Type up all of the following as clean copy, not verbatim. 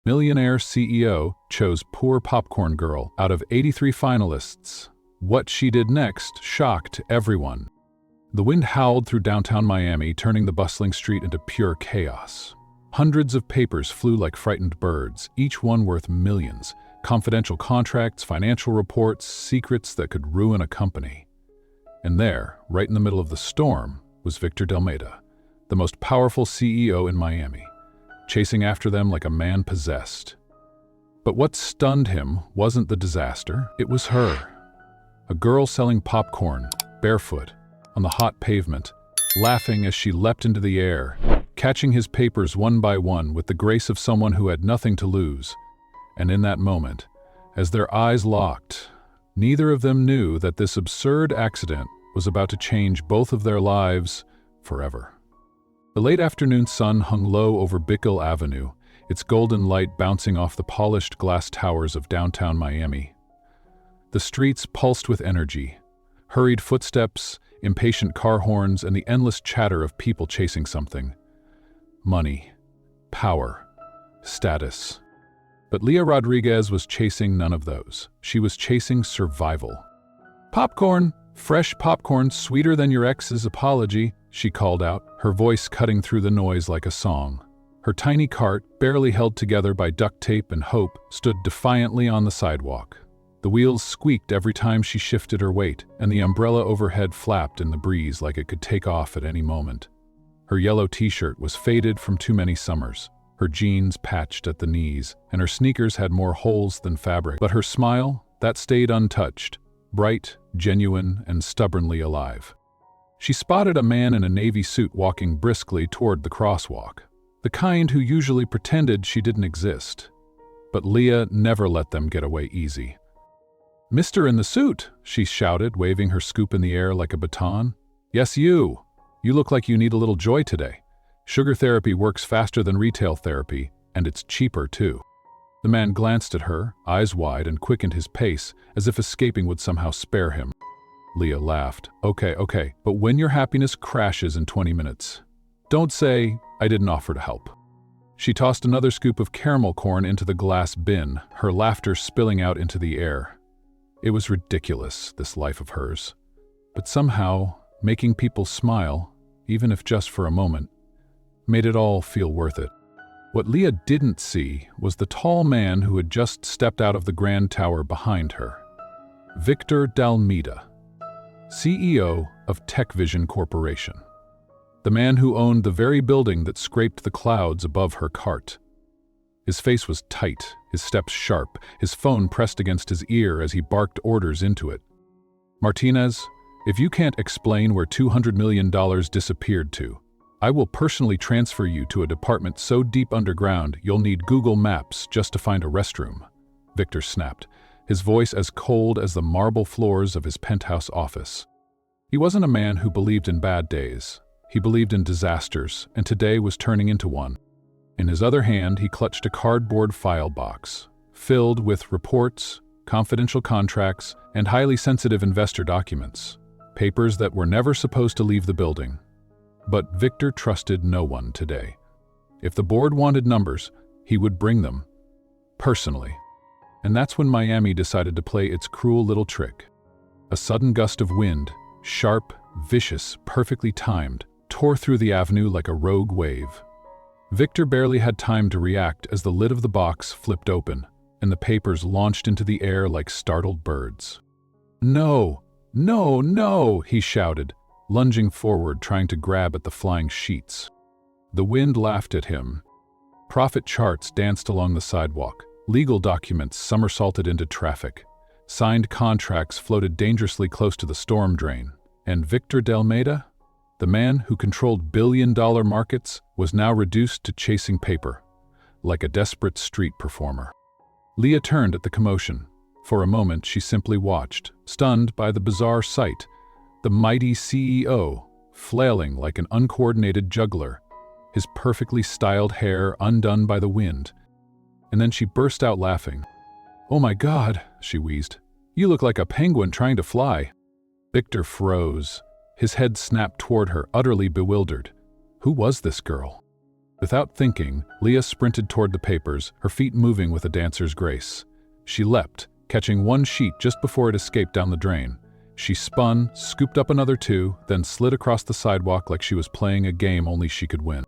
Millionaire CEO chose poor popcorn girl out of 83 finalists. What she did next shocked everyone. The wind howled through downtown Miami, turning the bustling street into pure chaos. Hundreds of papers flew like frightened birds, each one worth millions. Confidential contracts, financial reports, secrets that could ruin a company. And there, right in the middle of the storm, was Victor Dalmeda, the most powerful CEO in Miami, chasing after them like a man possessed. But what stunned him wasn't the disaster, it was her. A girl selling popcorn, barefoot, on the hot pavement, laughing as she leapt into the air, catching his papers one by one with the grace of someone who had nothing to lose. And in that moment, as their eyes locked, neither of them knew that this absurd accident was about to change both of their lives forever. The late afternoon sun hung low over Bickle Avenue, its golden light bouncing off the polished glass towers of downtown Miami. The streets pulsed with energy, hurried footsteps, impatient car horns, and the endless chatter of people chasing something. Money, power, status. But Leah Rodriguez was chasing none of those. She was chasing survival. "Popcorn! Fresh popcorn, sweeter than your ex's apology," she called out, her voice cutting through the noise like a song. Her tiny cart, barely held together by duct tape and hope, stood defiantly on the sidewalk. The wheels squeaked every time she shifted her weight, and the umbrella overhead flapped in the breeze like it could take off at any moment. Her yellow t-shirt was faded from too many summers, her jeans patched at the knees, and her sneakers had more holes than fabric. But her smile, that stayed untouched, bright, genuine, and stubbornly alive. She spotted a man in a navy suit walking briskly toward the crosswalk, the kind who usually pretended she didn't exist. But Leah never let them get away easy. "Mister in the suit," she shouted, waving her scoop in the air like a baton. "Yes, you. You look like you need a little joy today. Sugar therapy works faster than retail therapy, and it's cheaper too." The man glanced at her, eyes wide, and quickened his pace, as if escaping would somehow spare him. Leah laughed. Okay, but when your happiness crashes in 20 minutes, don't say, "I didn't offer to help." She tossed another scoop of caramel corn into the glass bin, her laughter spilling out into the air. It was ridiculous, this life of hers. But somehow, making people smile, even if just for a moment, made it all feel worth it. What Leah didn't see was the tall man who had just stepped out of the grand tower behind her. Victor Dalmeda, CEO of TechVision Corporation. The man who owned the very building that scraped the clouds above her cart. His face was tight, his steps sharp, his phone pressed against his ear as he barked orders into it. "Martinez, if you can't explain where $200 million disappeared to, I will personally transfer you to a department so deep underground you'll need Google Maps just to find a restroom," Victor snapped, his voice as cold as the marble floors of his penthouse office. He wasn't a man who believed in bad days. He believed in disasters, and today was turning into one. In his other hand, he clutched a cardboard file box, filled with reports, confidential contracts, and highly sensitive investor documents, papers that were never supposed to leave the building. But Victor trusted no one today. If the board wanted numbers, he would bring them, personally. And that's when Miami decided to play its cruel little trick. A sudden gust of wind, sharp, vicious, perfectly timed, tore through the avenue like a rogue wave. Victor barely had time to react as the lid of the box flipped open, and the papers launched into the air like startled birds. "No, no, no!" he shouted, lunging forward trying to grab at the flying sheets. The wind laughed at him. Profit charts danced along the sidewalk, legal documents somersaulted into traffic, signed contracts floated dangerously close to the storm drain, and Victor Dalmeda, the man who controlled billion-dollar markets, was now reduced to chasing paper, like a desperate street performer. Leah turned at the commotion. For a moment, she simply watched, stunned by the bizarre sight, the mighty CEO, flailing like an uncoordinated juggler, his perfectly styled hair undone by the wind. And then she burst out laughing. "Oh my God," she wheezed. "You look like a penguin trying to fly." Victor froze. His head snapped toward her, utterly bewildered. Who was this girl? Without thinking, Leah sprinted toward the papers, her feet moving with a dancer's grace. She leapt, catching one sheet just before it escaped down the drain. She spun, scooped up another two, then slid across the sidewalk like she was playing a game only she could win.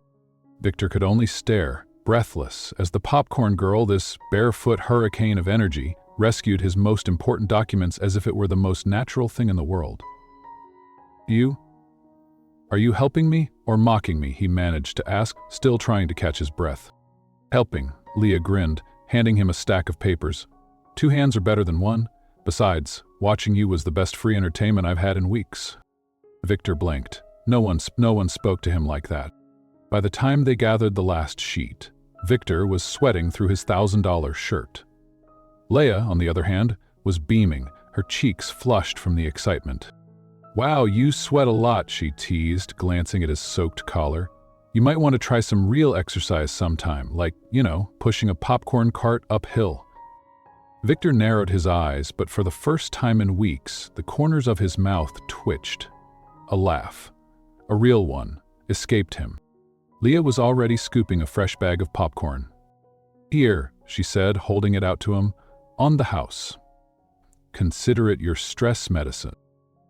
Victor could only stare, breathless, as the popcorn girl, this barefoot hurricane of energy, rescued his most important documents as if it were the most natural thing in the world. Are you helping me or mocking me?" he managed to ask, still trying to catch his breath. "Helping," Leah grinned, handing him a stack of papers. "Two hands are better than one. Besides, watching you was the best free entertainment I've had in weeks." Victor blinked. No one spoke to him like that. By the time they gathered the last sheet, Victor was sweating through his $1,000 shirt. Leah, on the other hand, was beaming, her cheeks flushed from the excitement. "Wow, you sweat a lot," she teased, glancing at his soaked collar. "You might want to try some real exercise sometime, like, pushing a popcorn cart uphill." Victor narrowed his eyes, but for the first time in weeks, the corners of his mouth twitched. A laugh, a real one, escaped him. Leah was already scooping a fresh bag of popcorn. "Here," she said, holding it out to him, "on the house. Consider it your stress medicine."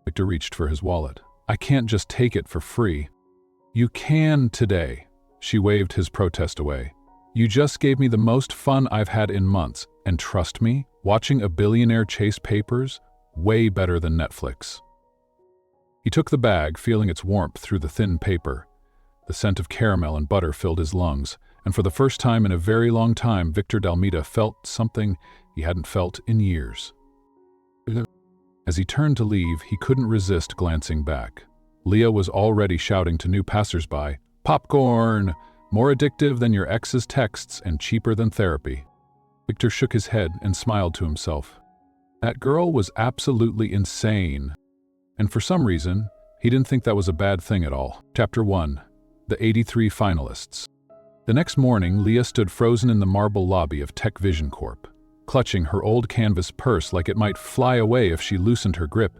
Victor reached for his wallet. "I can't just take it for free." "You can today," she waved his protest away. "You just gave me the most fun I've had in months, and trust me, watching a billionaire chase papers, way better than Netflix." He took the bag, feeling its warmth through the thin paper. The scent of caramel and butter filled his lungs, and for the first time in a very long time, Victor Dalmeda felt something he hadn't felt in years. As he turned to leave, he couldn't resist glancing back. Leah was already shouting to new passersby, "Popcorn! More addictive than your ex's texts and cheaper than therapy." Victor shook his head and smiled to himself. That girl was absolutely insane. And for some reason, he didn't think that was a bad thing at all. Chapter 1. The 83 Finalists. The next morning, Leah stood frozen in the marble lobby of Tech Vision Corp, clutching her old canvas purse like it might fly away if she loosened her grip.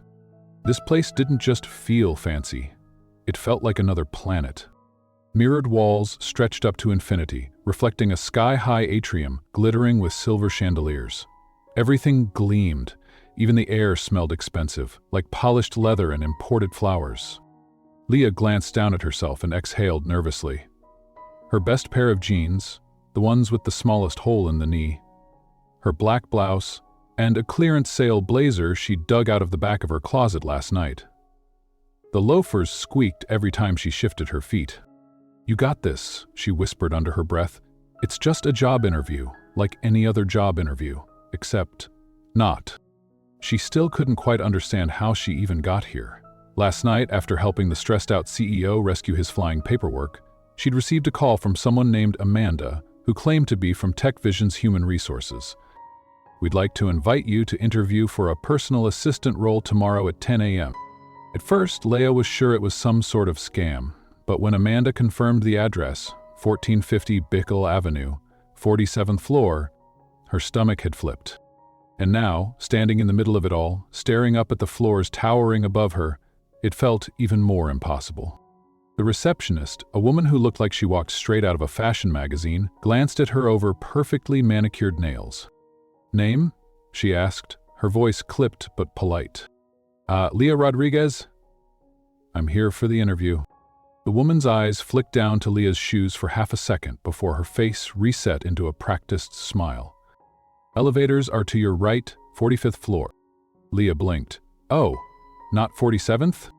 This place didn't just feel fancy. It felt like another planet. Mirrored walls stretched up to infinity, reflecting a sky-high atrium glittering with silver chandeliers. Everything gleamed. Even the air smelled expensive, like polished leather and imported flowers. Leah glanced down at herself and exhaled nervously. Her best pair of jeans, the ones with the smallest hole in the knee, her black blouse, and a clearance sale blazer she dug out of the back of her closet last night. The loafers squeaked every time she shifted her feet. "You got this," she whispered under her breath. "It's just a job interview, like any other job interview, except not." She still couldn't quite understand how she even got here. Last night, after helping the stressed-out CEO rescue his flying paperwork, she'd received a call from someone named Amanda, who claimed to be from Tech Vision's Human Resources. "We'd like to invite you to interview for a personal assistant role tomorrow at 10 a.m. At first, Leah was sure it was some sort of scam, but when Amanda confirmed the address, 1450 Bickle Avenue, 47th floor, her stomach had flipped. And now, standing in the middle of it all, staring up at the floors towering above her, it felt even more impossible. The receptionist, a woman who looked like she walked straight out of a fashion magazine, glanced at her over perfectly manicured nails. "Name?" she asked, her voice clipped but polite. Leah Rodriguez?" "I'm here for the interview." The woman's eyes flicked down to Leah's shoes for half a second before her face reset into a practiced smile. "Elevators are to your right, 45th floor." Leah blinked. "Oh, not 47th?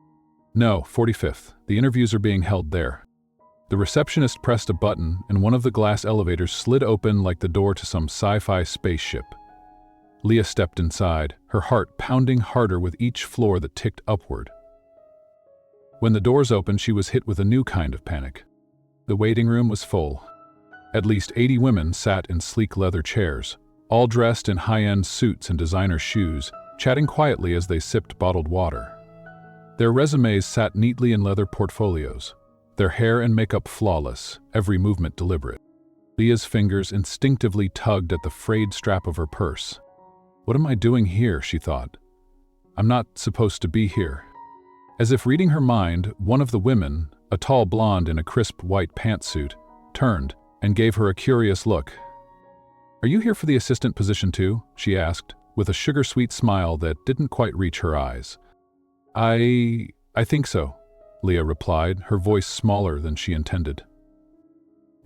"No, 45th. The interviews are being held there." The receptionist pressed a button, and one of the glass elevators slid open like the door to some sci-fi spaceship. Leah stepped inside, her heart pounding harder with each floor that ticked upward. When the doors opened, she was hit with a new kind of panic. The waiting room was full. At least 80 women sat in sleek leather chairs, all dressed in high-end suits and designer shoes, chatting quietly as they sipped bottled water. Their resumes sat neatly in leather portfolios, their hair and makeup flawless, every movement deliberate. Leah's fingers instinctively tugged at the frayed strap of her purse. "What am I doing here?" she thought. "I'm not supposed to be here." As if reading her mind, one of the women, a tall blonde in a crisp white pantsuit, turned, and gave her a curious look. "Are you here for the assistant position too?" she asked, with a sugar-sweet smile that didn't quite reach her eyes. I think so," Leah replied, her voice smaller than she intended.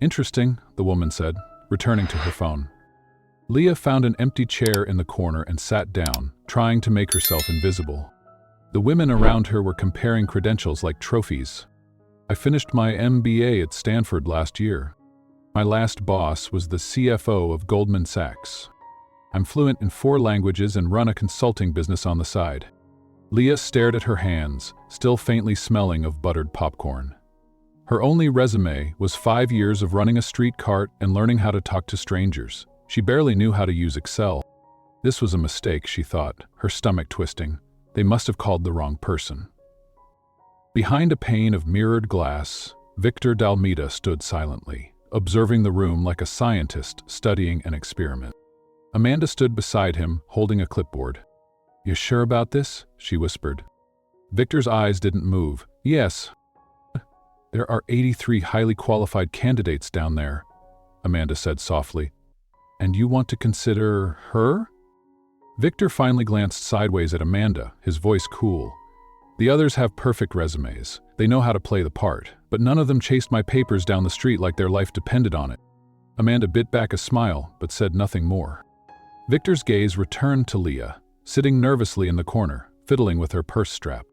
"Interesting," the woman said, returning to her phone. Leah found an empty chair in the corner and sat down, trying to make herself invisible. The women around her were comparing credentials like trophies. "I finished my MBA at Stanford last year. My last boss was the CFO of Goldman Sachs. I'm fluent in 4 languages and run a consulting business on the side." Leah stared at her hands, still faintly smelling of buttered popcorn. Her only resume was 5 years of running a street cart and learning how to talk to strangers. She barely knew how to use Excel. This was a mistake, she thought, her stomach twisting. They must have called the wrong person. Behind a pane of mirrored glass, Victor Dalmeda stood silently, observing the room like a scientist studying an experiment. Amanda stood beside him, holding a clipboard. "You sure about this?" she whispered. Victor's eyes didn't move. "Yes. There are 83 highly qualified candidates down there," Amanda said softly. "And you want to consider her?" Victor finally glanced sideways at Amanda, his voice cool. "The others have perfect resumes. They know how to play the part, but none of them chased my papers down the street like their life depended on it." Amanda bit back a smile, but said nothing more. Victor's gaze returned to Leah, sitting nervously in the corner, fiddling with her purse strap.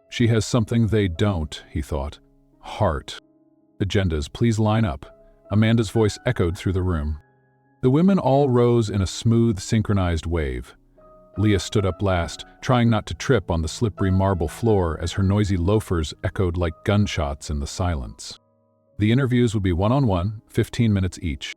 "She has something they don't," he thought. "Heart." "Agendas, please line up." Amanda's voice echoed through the room. The women all rose in a smooth, synchronized wave. Leah stood up last, trying not to trip on the slippery marble floor as her noisy loafers echoed like gunshots in the silence. The interviews would be one-on-one, 15 minutes each.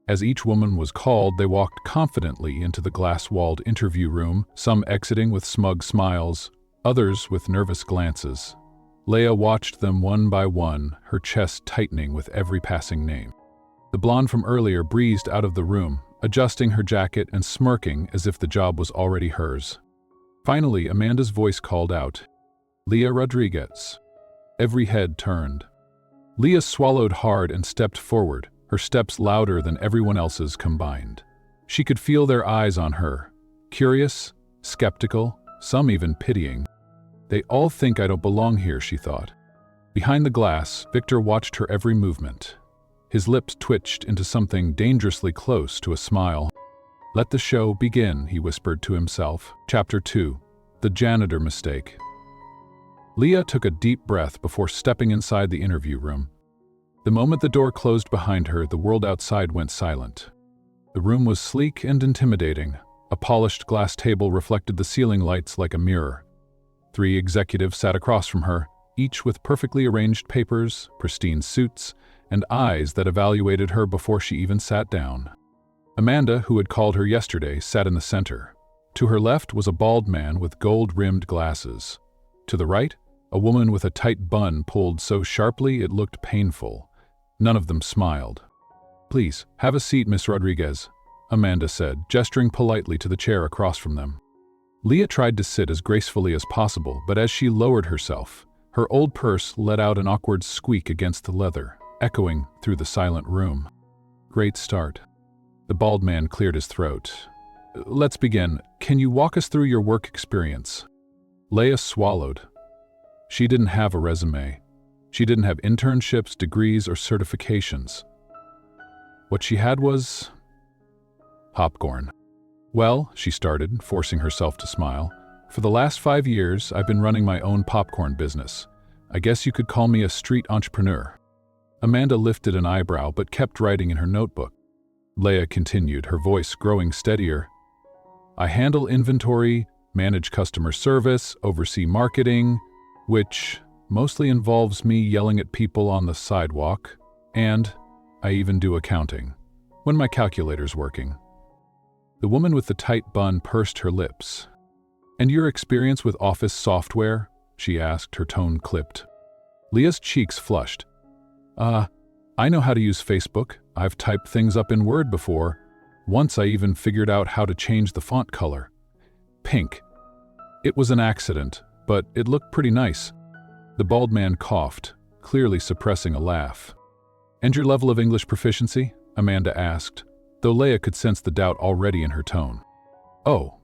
As each woman was called, they walked confidently into the glass-walled interview room, some exiting with smug smiles, others with nervous glances. Leah watched them one by one, her chest tightening with every passing name. The blonde from earlier breezed out of the room, adjusting her jacket and smirking as if the job was already hers. Finally, Amanda's voice called out, "Leah Rodriguez." Every head turned. Leah swallowed hard and stepped forward, her steps louder than everyone else's combined. She could feel their eyes on her, curious, skeptical, some even pitying. "They all think I don't belong here," she thought. Behind the glass, Victor watched her every movement. His lips twitched into something dangerously close to a smile. "Let the show begin," he whispered to himself. Chapter 2. The Janitor Mistake. Leah took a deep breath before stepping inside the interview room. The moment the door closed behind her, the world outside went silent. The room was sleek and intimidating. A polished glass table reflected the ceiling lights like a mirror. 3 executives sat across from her, each with perfectly arranged papers, pristine suits, and eyes that evaluated her before she even sat down. Amanda, who had called her yesterday, sat in the center. To her left was a bald man with gold-rimmed glasses. To the right, a woman with a tight bun pulled so sharply it looked painful. None of them smiled. "Please, have a seat, Miss Rodriguez," Amanda said, gesturing politely to the chair across from them. Leah tried to sit as gracefully as possible, but as she lowered herself, her old purse let out an awkward squeak against the leather, echoing through the silent room. "Great start." The bald man cleared his throat. "Let's begin. Can you walk us through your work experience?" Leah swallowed. She didn't have a resume. She didn't have internships, degrees, or certifications. What she had was popcorn. "Well," she started, forcing herself to smile, "for the last 5 years, I've been running my own popcorn business. I guess you could call me a street entrepreneur." Amanda lifted an eyebrow but kept writing in her notebook. Leah continued, her voice growing steadier. "I handle inventory, manage customer service, oversee marketing, which mostly involves me yelling at people on the sidewalk, and I even do accounting, when my calculator's working." The woman with the tight bun pursed her lips. "And your experience with office software?" she asked, her tone clipped. Leah's cheeks flushed. I know how to use Facebook. I've typed things up in Word before. Once I even figured out how to change the font color. Pink. It was an accident, but it looked pretty nice." The bald man coughed, clearly suppressing a laugh. "And your level of English proficiency?" Amanda asked, though Leah could sense the doubt already in her tone. "Oh,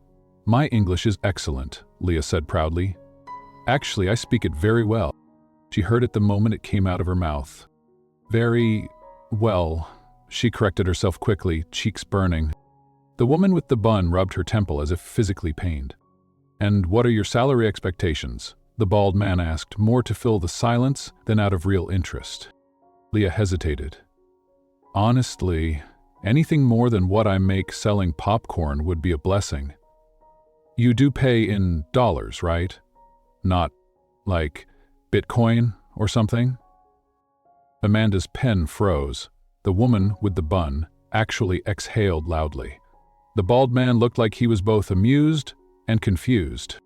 my English is excellent," Leah said proudly. "Actually, I speak it very well." She heard it the moment it came out of her mouth. "Very well," she corrected herself quickly, cheeks burning. The woman with the bun rubbed her temple as if physically pained. "And what are your salary expectations?" the bald man asked, more to fill the silence than out of real interest. Leah hesitated. "Honestly, anything more than what I make selling popcorn would be a blessing." "You do pay in dollars, right? Not like Bitcoin or something?" Amanda's pen froze. The woman with the bun actually exhaled loudly. The bald man looked like he was both amused and confused.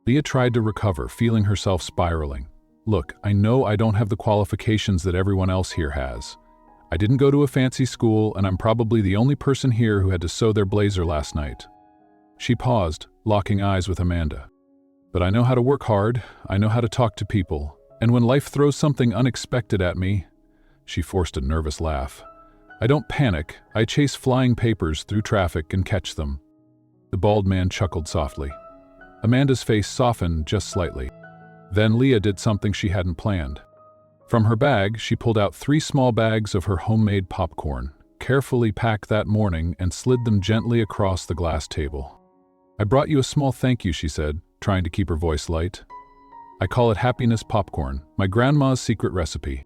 Leah tried to recover, feeling herself spiraling. "Look, I know I don't have the qualifications that everyone else here has. I didn't go to a fancy school, and I'm probably the only person here who had to sew their blazer last night." She paused, locking eyes with Amanda. "But I know how to work hard, I know how to talk to people, and when life throws something unexpected at me," she forced a nervous laugh, "I don't panic, I chase flying papers through traffic and catch them." The bald man chuckled softly. Amanda's face softened just slightly. Then Leah did something she hadn't planned. From her bag, she pulled out 3 small bags of her homemade popcorn, carefully packed that morning, and slid them gently across the glass table. "I brought you a small thank you," she said, trying to keep her voice light. "I call it happiness popcorn, my grandma's secret recipe."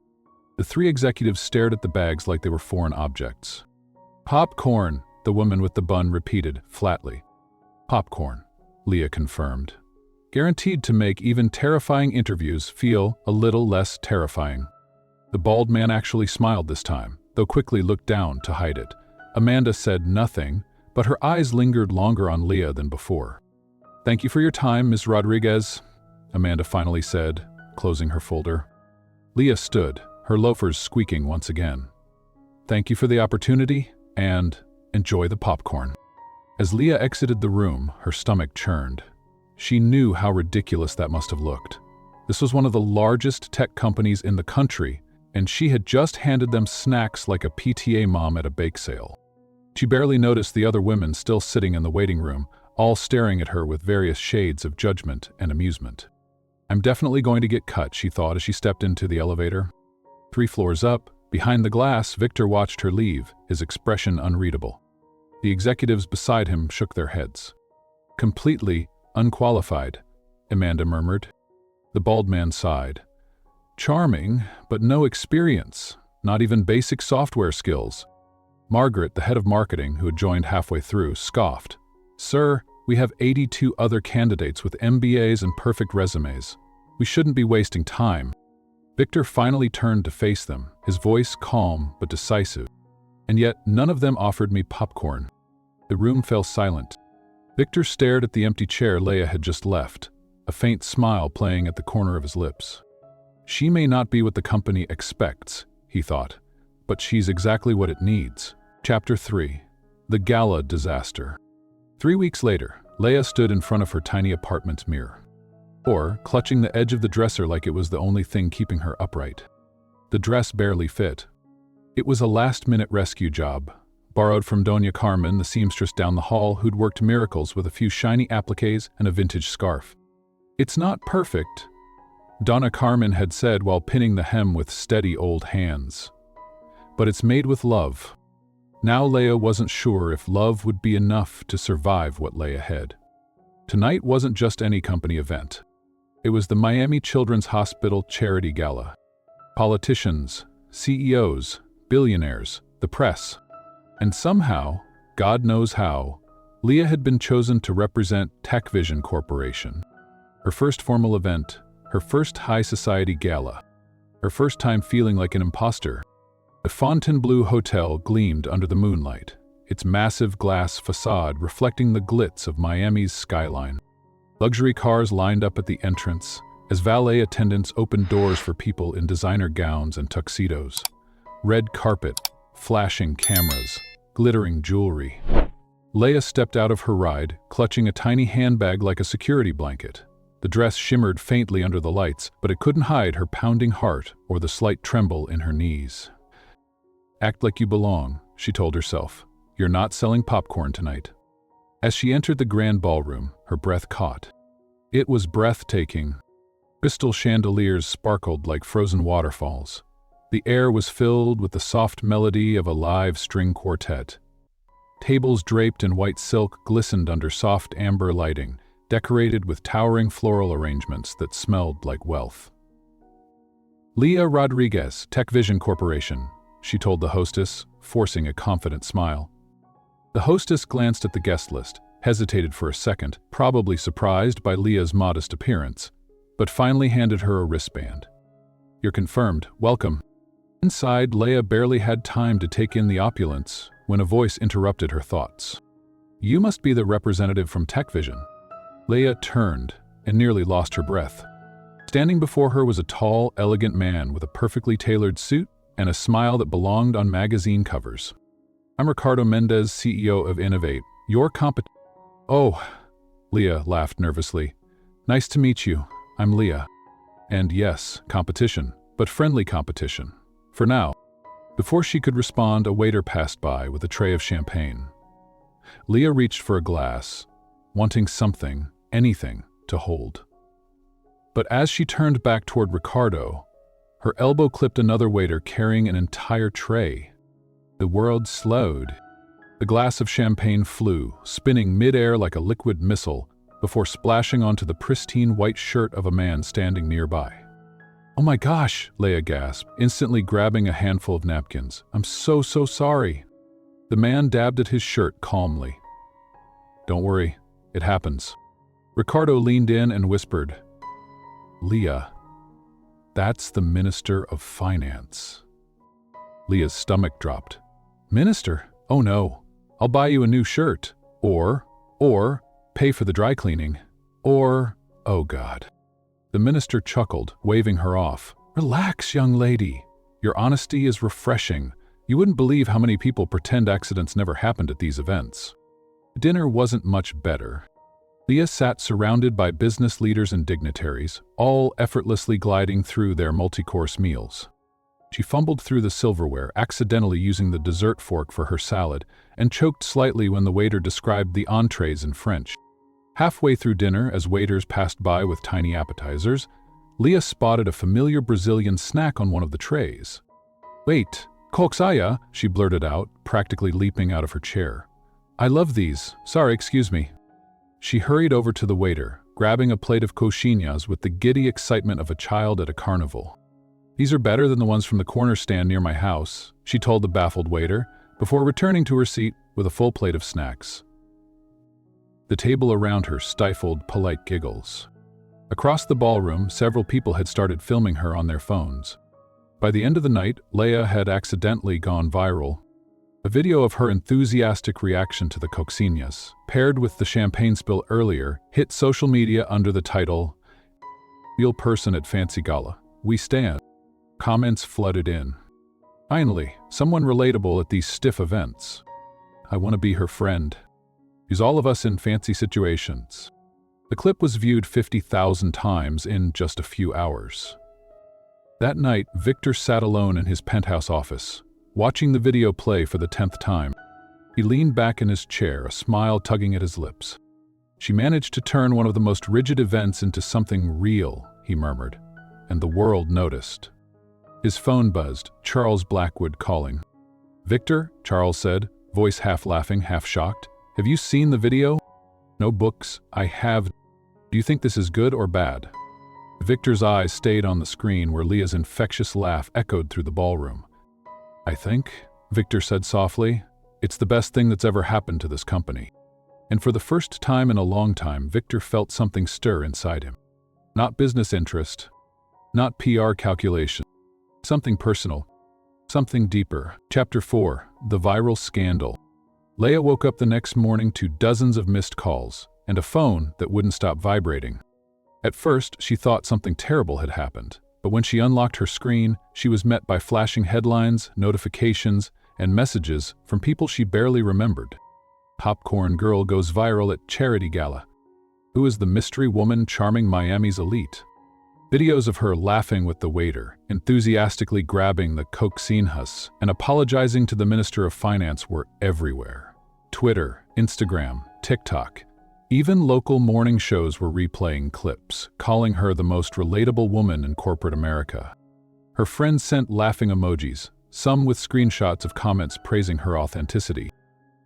The 3 executives stared at the bags like they were foreign objects. "Popcorn," the woman with the bun repeated, flatly. "Popcorn," Leah confirmed. Guaranteed to make even terrifying interviews feel a little less terrifying. The bald man actually smiled this time, though quickly looked down to hide it. Amanda said nothing, but her eyes lingered longer on Leah than before. "Thank you for your time, Ms. Rodriguez," Amanda finally said, closing her folder. Leah stood, her loafers squeaking once again. "Thank you for the opportunity, and enjoy the popcorn." As Leah exited the room, her stomach churned. She knew how ridiculous that must have looked. This was one of the largest tech companies in the country, and she had just handed them snacks like a PTA mom at a bake sale. She barely noticed the other women still sitting in the waiting room, all staring at her with various shades of judgment and amusement. "I'm definitely going to get cut," she thought as she stepped into the elevator. 3 floors up, behind the glass, Victor watched her leave, his expression unreadable. The executives beside him shook their heads. "Completely unqualified," Amanda murmured. The bald man sighed. "Charming, but no experience, not even basic software skills." Margaret, the head of marketing, who had joined halfway through, scoffed. "Sir, we have 82 other candidates with MBAs and perfect resumes. We shouldn't be wasting time." Victor finally turned to face them, his voice calm but decisive. "And yet none of them offered me popcorn." The room fell silent. Victor stared at the empty chair Leah had just left, a faint smile playing at the corner of his lips. "She may not be what the company expects," he thought, "but she's exactly what it needs." Chapter 3. The Gala Disaster. 3 weeks later, Leah stood in front of her tiny apartment mirror, or clutching the edge of the dresser like it was the only thing keeping her upright. The dress barely fit. It was a last-minute rescue job, borrowed from Doña Carmen, the seamstress down the hall who'd worked miracles with a few shiny appliques and a vintage scarf. "It's not perfect," Donna Carmen had said while pinning the hem with steady old hands. "But it's made with love." Now Leah wasn't sure if love would be enough to survive what lay ahead. Tonight wasn't just any company event. It was the Miami Children's Hospital Charity Gala. Politicians, CEOs, billionaires, the press. And somehow, God knows how, Leah had been chosen to represent TechVision Corporation. Her first formal event, her first high society gala, her first time feeling like an imposter. The Fontainebleau Hotel gleamed under the moonlight, its massive glass facade reflecting the glitz of Miami's skyline. Luxury cars lined up at the entrance, as valet attendants opened doors for people in designer gowns and tuxedos. Red carpet, flashing cameras, glittering jewelry. Leah stepped out of her ride, clutching a tiny handbag like a security blanket. The dress shimmered faintly under the lights, but it couldn't hide her pounding heart or the slight tremble in her knees. Act like you belong, she told herself. You're not selling popcorn tonight. As she entered the grand ballroom, her breath caught. It was breathtaking. Crystal chandeliers sparkled like frozen waterfalls. The air was filled with the soft melody of a live string quartet. Tables draped in white silk glistened under soft amber lighting, decorated with towering floral arrangements that smelled like wealth. Leah Rodriguez, Tech Vision Corporation, she told the hostess, forcing a confident smile. The hostess glanced at the guest list, hesitated for a second, probably surprised by Leah's modest appearance, but finally handed her a wristband. You're confirmed. Welcome. Inside, Leah barely had time to take in the opulence when a voice interrupted her thoughts. You must be the representative from Tech Vision. Leah turned and nearly lost her breath. Standing before her was a tall, elegant man with a perfectly tailored suit and a smile that belonged on magazine covers. I'm Ricardo Mendez, CEO of Innovate. Your Oh, Leah laughed nervously. Nice to meet you. I'm Leah. And yes, competition, but friendly competition. For now. Before she could respond, a waiter passed by with a tray of champagne. Leah reached for a glass, wanting something, anything, to hold. But as she turned back toward Ricardo, her elbow clipped another waiter carrying an entire tray. The world slowed. The glass of champagne flew, spinning mid-air like a liquid missile, before splashing onto the pristine white shirt of a man standing nearby. Oh my gosh, Leah gasped, instantly grabbing a handful of napkins. I'm so sorry. The man dabbed at his shirt calmly. Don't worry, it happens. Ricardo leaned in and whispered, Leah, that's the Minister of Finance. Leah's stomach dropped. Minister? Oh no, I'll buy you a new shirt. Or pay for the dry cleaning. Or, oh God. The minister chuckled, waving her off. Relax, young lady. Your honesty is refreshing. You wouldn't believe how many people pretend accidents never happened at these events. Dinner wasn't much better. Leah sat surrounded by business leaders and dignitaries, all effortlessly gliding through their multi-course meals. She fumbled through the silverware, accidentally using the dessert fork for her salad, and choked slightly when the waiter described the entrees in French. Halfway through dinner, as waiters passed by with tiny appetizers, Leah spotted a familiar Brazilian snack on one of the trays. Wait, coxaia, she blurted out, practically leaping out of her chair. I love these. Sorry, excuse me. She hurried over to the waiter, grabbing a plate of coxinhas with the giddy excitement of a child at a carnival. These are better than the ones from the corner stand near my house, she told the baffled waiter, before returning to her seat with a full plate of snacks. The table around her stifled polite giggles. Across the ballroom, several people had started filming her on their phones. By the end of the night, Leah had accidentally gone viral. A video of her enthusiastic reaction to the coxinhas, paired with the champagne spill earlier, hit social media under the title, Real Person at Fancy Gala. We stand. Comments flooded in. Finally, someone relatable at these stiff events. I want to be her friend. Use all of us in fancy situations. The clip was viewed 50,000 times in just a few hours. That night, Victor sat alone in his penthouse office, watching the video play for the 10th time. He leaned back in his chair, a smile tugging at his lips. She managed to turn one of the most rigid events into something real, he murmured, and the world noticed. His phone buzzed, Charles Blackwood calling. Victor, Charles said, voice half laughing, half shocked. Have you seen the video? No books. I have. Do you think this is good or bad? Victor's eyes stayed on the screen where Leah's infectious laugh echoed through the ballroom. I think, Victor said softly, it's the best thing that's ever happened to this company. And for the first time in a long time, Victor felt something stir inside him. Not business interest, not PR calculation, something personal, something deeper. Chapter 4, The Viral Scandal. Leah woke up the next morning to dozens of missed calls and a phone that wouldn't stop vibrating. At first, she thought something terrible had happened, but when she unlocked her screen, she was met by flashing headlines, notifications, and messages from people she barely remembered. Popcorn girl goes viral at charity gala. Who is the mystery woman charming Miami's elite? Videos of her laughing with the waiter, enthusiastically grabbing the coccinhas, and apologizing to the Minister of Finance were everywhere. Twitter, Instagram, TikTok. Even local morning shows were replaying clips, calling her the most relatable woman in corporate America. Her friends sent laughing emojis, some with screenshots of comments praising her authenticity.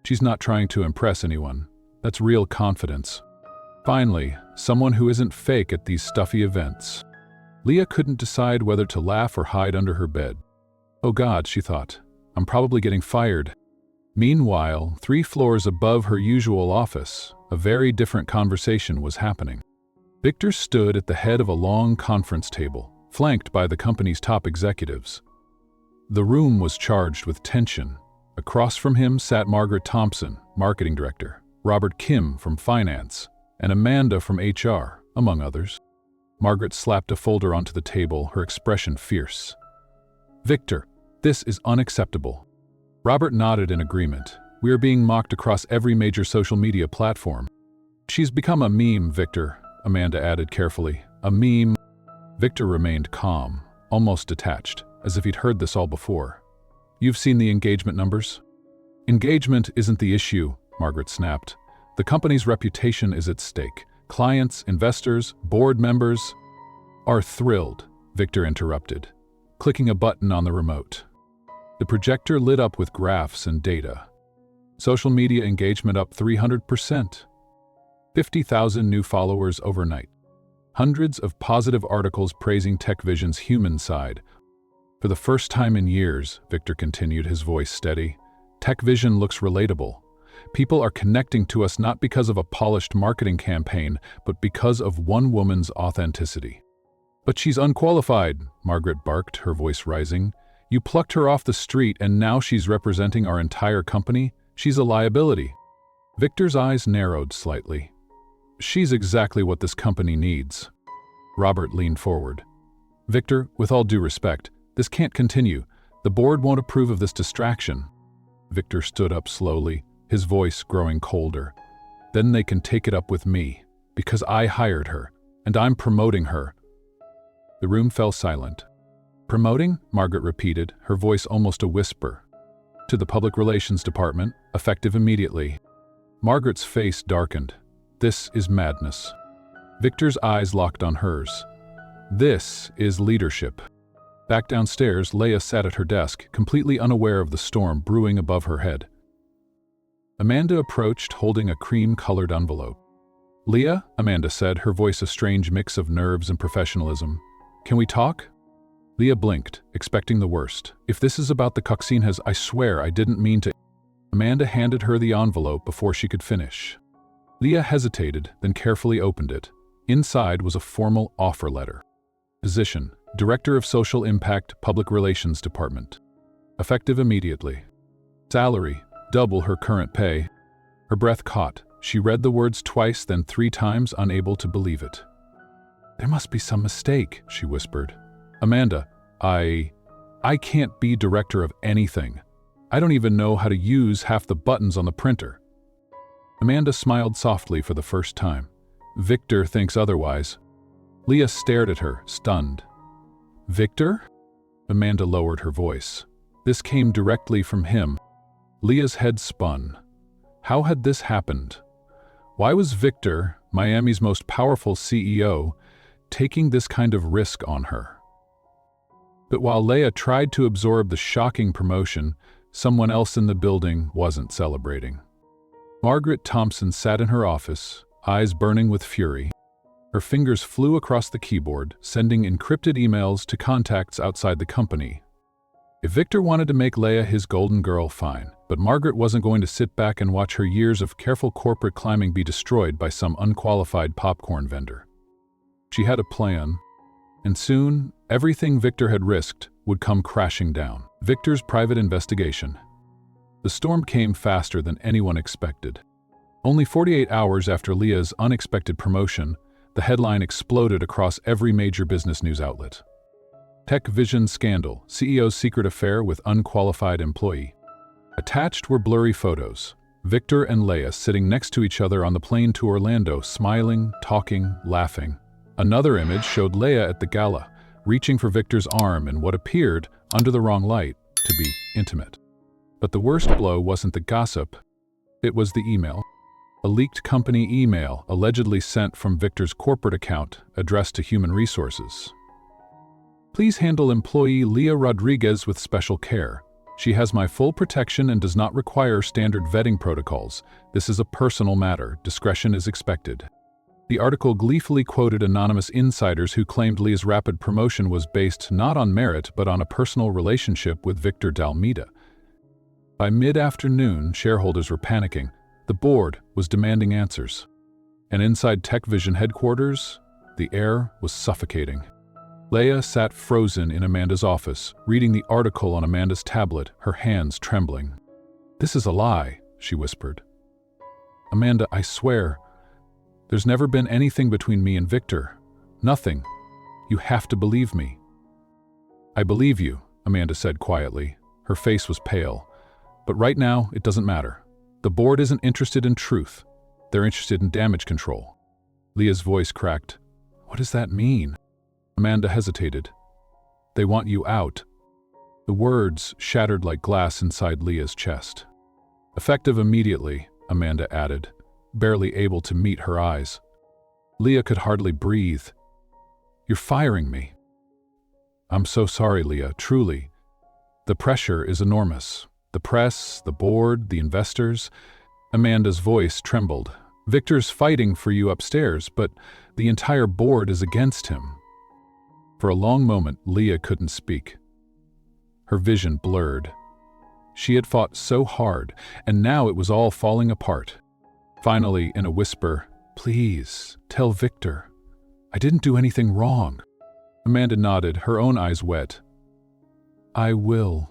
She's not trying to impress anyone. That's real confidence. Finally, someone who isn't fake at these stuffy events. Leah couldn't decide whether to laugh or hide under her bed. Oh God, she thought, I'm probably getting fired. Meanwhile, 3 floors above her usual office, a very different conversation was happening. Victor stood at the head of a long conference table, flanked by the company's top executives. The room was charged with tension. Across from him sat Margaret Thompson, marketing director, Robert Kim from finance, and Amanda from HR, among others. Margaret slapped a folder onto the table, her expression fierce. Victor, this is unacceptable. Robert nodded in agreement. We are being mocked across every major social media platform. She's become a meme, Victor, Amanda added carefully. A meme. Victor remained calm, almost detached, as if he'd heard this all before. You've seen the engagement numbers? Engagement isn't the issue, Margaret snapped. The company's reputation is at stake. Clients, investors, board members are thrilled, Victor interrupted, clicking a button on the remote. The projector lit up with graphs and data. Social media engagement up 300%. 50,000 new followers overnight. Hundreds of positive articles praising TechVision's human side. For the first time in years, Victor continued, his voice steady, TechVision looks relatable. People are connecting to us not because of a polished marketing campaign, but because of one woman's authenticity. But she's unqualified, Margaret barked, her voice rising. You plucked her off the street and now she's representing our entire company? She's a liability. Victor's eyes narrowed slightly. She's exactly what this company needs. Robert leaned forward. Victor, with all due respect, this can't continue. The board won't approve of this distraction. Victor stood up slowly, his voice growing colder. Then they can take it up with me, because I hired her, and I'm promoting her. The room fell silent. Promoting? Margaret repeated, her voice almost a whisper. To the Public Relations Department, effective immediately. Margaret's face darkened. This is madness. Victor's eyes locked on hers. This is leadership. Back downstairs, Leah sat at her desk, completely unaware of the storm brewing above her head. Amanda approached, holding a cream-colored envelope. Leah, Amanda said, her voice a strange mix of nerves and professionalism. Can we talk? Leah blinked, expecting the worst. If this is about the coccinhas, I swear I didn't mean to. Amanda handed her the envelope before she could finish. Leah hesitated, then carefully opened it. Inside was a formal offer letter. Position: Director of Social Impact, Public Relations Department. Effective immediately. Salary: double her current pay. Her breath caught. She read the words twice, then 3 times, unable to believe it. There must be some mistake, she whispered. Amanda, I can't be director of anything. I don't even know how to use half the buttons on the printer. Amanda smiled softly for the first time. Victor thinks otherwise. Leah stared at her, stunned. Victor? Amanda lowered her voice. This came directly from him. Leah's head spun. How had this happened? Why was Victor, Miami's most powerful CEO, taking this kind of risk on her? But while Leah tried to absorb the shocking promotion, someone else in the building wasn't celebrating. Margaret Thompson sat in her office, eyes burning with fury. Her fingers flew across the keyboard, sending encrypted emails to contacts outside the company. If Victor wanted to make Leah his golden girl, fine, but Margaret wasn't going to sit back and watch her years of careful corporate climbing be destroyed by some unqualified popcorn vendor. She had a plan, and soon, everything Victor had risked would come crashing down. Victor's private investigation. The storm came faster than anyone expected. Only 48 hours after Leah's unexpected promotion, the headline exploded across every major business news outlet. TechVision scandal, CEO's secret affair with unqualified employee. Attached were blurry photos. Victor and Leah sitting next to each other on the plane to Orlando, smiling, talking, laughing. Another image showed Leah at the Gala, reaching for Victor's arm in what appeared, under the wrong light, to be intimate. But the worst blow wasn't the gossip, it was the email. A leaked company email allegedly sent from Victor's corporate account addressed to Human Resources. Please handle employee Leah Rodriguez with special care. She has my full protection and does not require standard vetting protocols. This is a personal matter. Discretion is expected. The article gleefully quoted anonymous insiders who claimed Leah's rapid promotion was based not on merit but on a personal relationship with Victor Dalmeda. By mid-afternoon, shareholders were panicking. The board was demanding answers. And inside TechVision headquarters, the air was suffocating. Leah sat frozen in Amanda's office, reading the article on Amanda's tablet, her hands trembling. "This is a lie," she whispered. "Amanda, I swear, there's never been anything between me and Victor. Nothing. You have to believe me." "I believe you," Amanda said quietly. Her face was pale. "But right now, it doesn't matter. The board isn't interested in truth. They're interested in damage control." Leah's voice cracked. "What does that mean?" Amanda hesitated. "They want you out." The words shattered like glass inside Leah's chest. "Effective immediately," Amanda added, barely able to meet her eyes. Leah could hardly breathe. "You're firing me." "I'm so sorry, Leah, truly. The pressure is enormous. The press, the board, the investors." Amanda's voice trembled. "Victor's fighting for you upstairs, but the entire board is against him." For a long moment, Leah couldn't speak. Her vision blurred. She had fought so hard, and now it was all falling apart. Finally, in a whisper, "Please, tell Victor. I didn't do anything wrong." Amanda nodded, her own eyes wet. "I will."